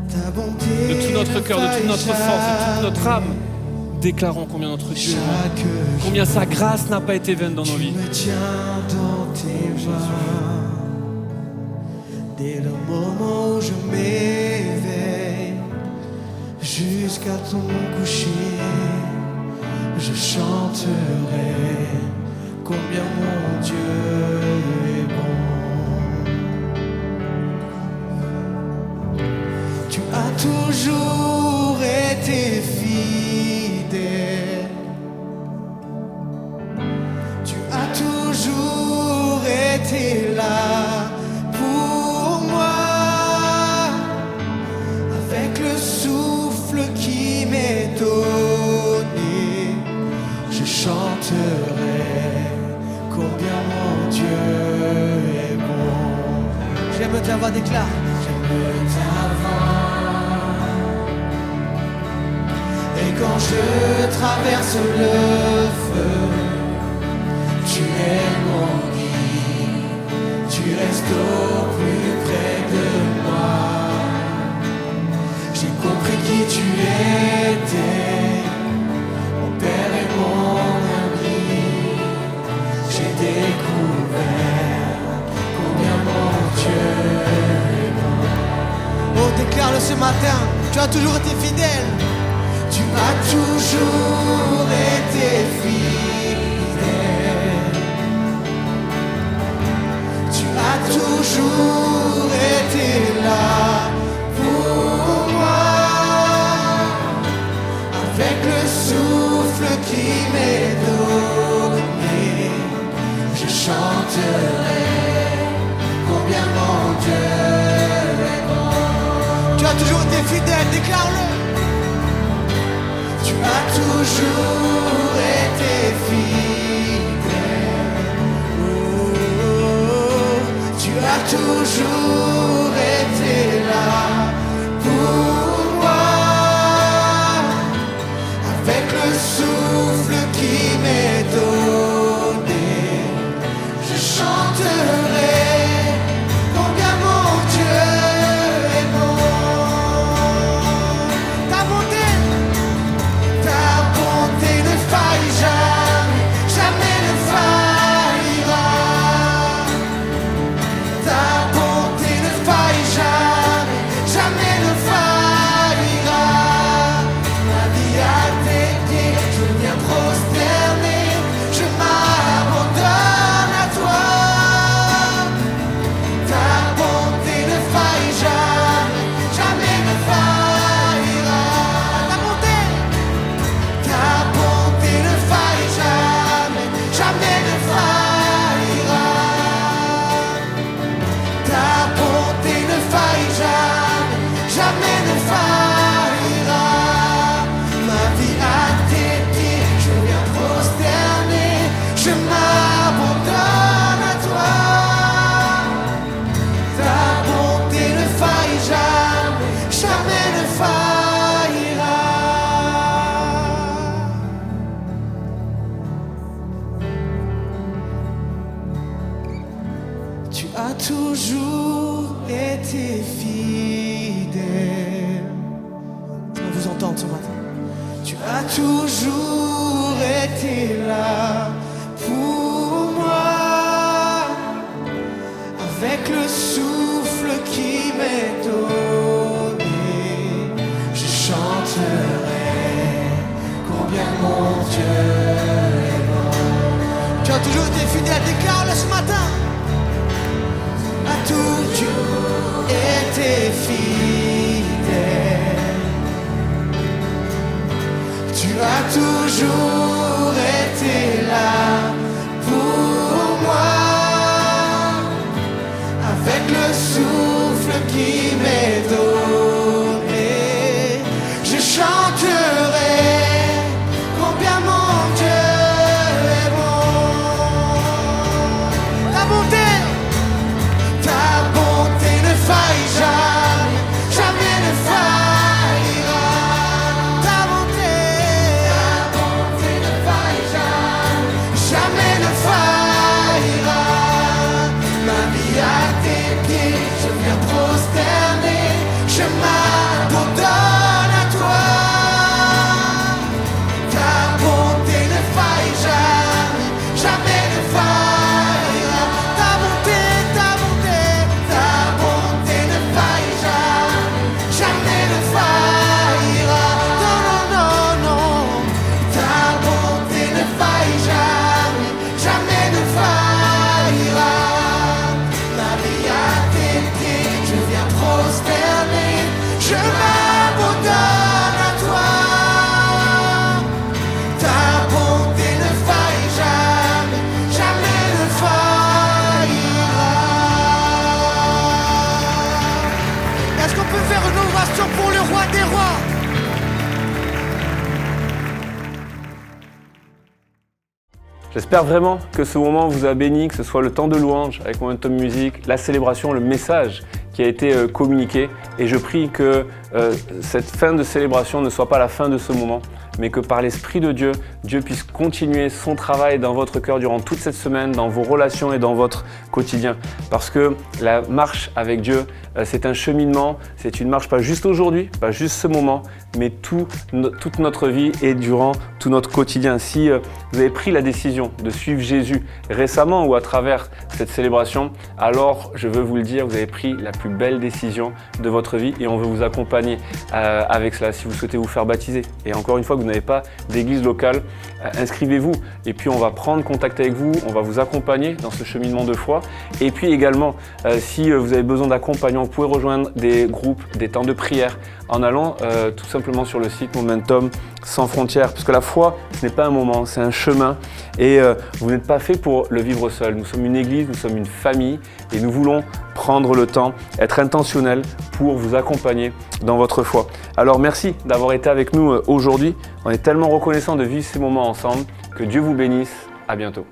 Ta bonté De tout notre cœur, de toute notre ne force, de toute notre âme, faillit déclarons combien notre Dieu est bon. chaque jour. Combien sa grâce n'a pas été vaine dans nos Tu vies. me tiens dans tes mains. Dès le moment où je m'éveille jusqu'à ton coucher, je chanterai combien mon Dieu est bon. Tu as toujours été fidèle. Tu as toujours été là pour moi. Avec le souffle qui m'est donné, je chanterai ta voix déclare. J'aime ta voix. Et quand je traverse le feu, tu es mon guide, tu restes au plus près de moi. J'ai compris qui tu étais, mon Père et mon ami. J'ai découvert combien mon Dieu est bon. Oh, déclare-le ce matin, tu as toujours été fidèle. Tu as toujours été fidèle. Tu as toujours été là pour moi. Avec le souffle qui m'est donné, je chanterai combien mon Dieu est bon. Tu as toujours été fidèle, déclare-le. Tu as toujours été fidèle. Oh, tu as toujours été là pour moi. Avec le souffle qui m'est donné, je chanterai combien mon Dieu est bon. Ta bonté ne faille jamais, jamais ne faillira. Ta bonté ne faille jamais, jamais ne faillira. Ma vie à tes pieds, je viens prosterner, je m'abandonne à toi. Ta bonté ne faille jamais, jamais ne faillira. Ta bonté ne faille jamais, jamais ne faillira. Ta bonté ne faille jamais, jamais ne faillira. Ma vie à tes pieds, je viens prosterner, je m'abandonne à toi. Ta bonté ne faille jamais, jamais ne faillira. Tu as toujours été fidèle. Je veux vous entendre ce matin. Tu as toujours été là pour moi. Avec le souffle qui m'est donné, je chanterai combien mon Dieu est bon. Tu as toujours été fidèle, déclare-le ce matin. A toujours été fidèle. Tu as toujours été là pour moi. Avec le souffle qui m'est donné, je chanterai combien mon Dieu est bon. J'espère vraiment que ce moment vous a béni, que ce soit le temps de louange avec Momentum Music, la célébration, le message qui a été communiqué. Et je prie que cette fin de célébration ne soit pas la fin de ce moment, mais que par l'Esprit de Dieu, Dieu puisse continuer son travail dans votre cœur durant toute cette semaine, dans vos relations et dans votre quotidien. Parce que la marche avec Dieu, c'est un cheminement, c'est une marche pas juste aujourd'hui, pas juste ce moment, mais toute notre vie et durant tout notre quotidien. Si vous avez pris la décision de suivre Jésus récemment ou à travers cette célébration, alors je veux vous le dire, vous avez pris la plus belle décision de votre vie et on veut vous accompagner avec cela si vous souhaitez vous faire baptiser. Et encore une fois, que vous n'avez pas d'église locale, inscrivez-vous et puis on va prendre contact avec vous, on va vous accompagner dans ce cheminement de foi. Et puis également, si vous avez besoin d'accompagnement, vous pouvez rejoindre des groupes, des temps de prière en allant tout simplement sur le site Momentum Sans Frontières. Parce que la foi, ce n'est pas un moment, c'est un chemin et vous n'êtes pas fait pour le vivre seul. Nous sommes une église, nous sommes une famille et nous voulons prendre le temps, être intentionnels pour vous accompagner dans votre foi. Alors merci d'avoir été avec nous aujourd'hui. On est tellement reconnaissants de vivre ces moments ensemble. Que Dieu vous bénisse. À bientôt.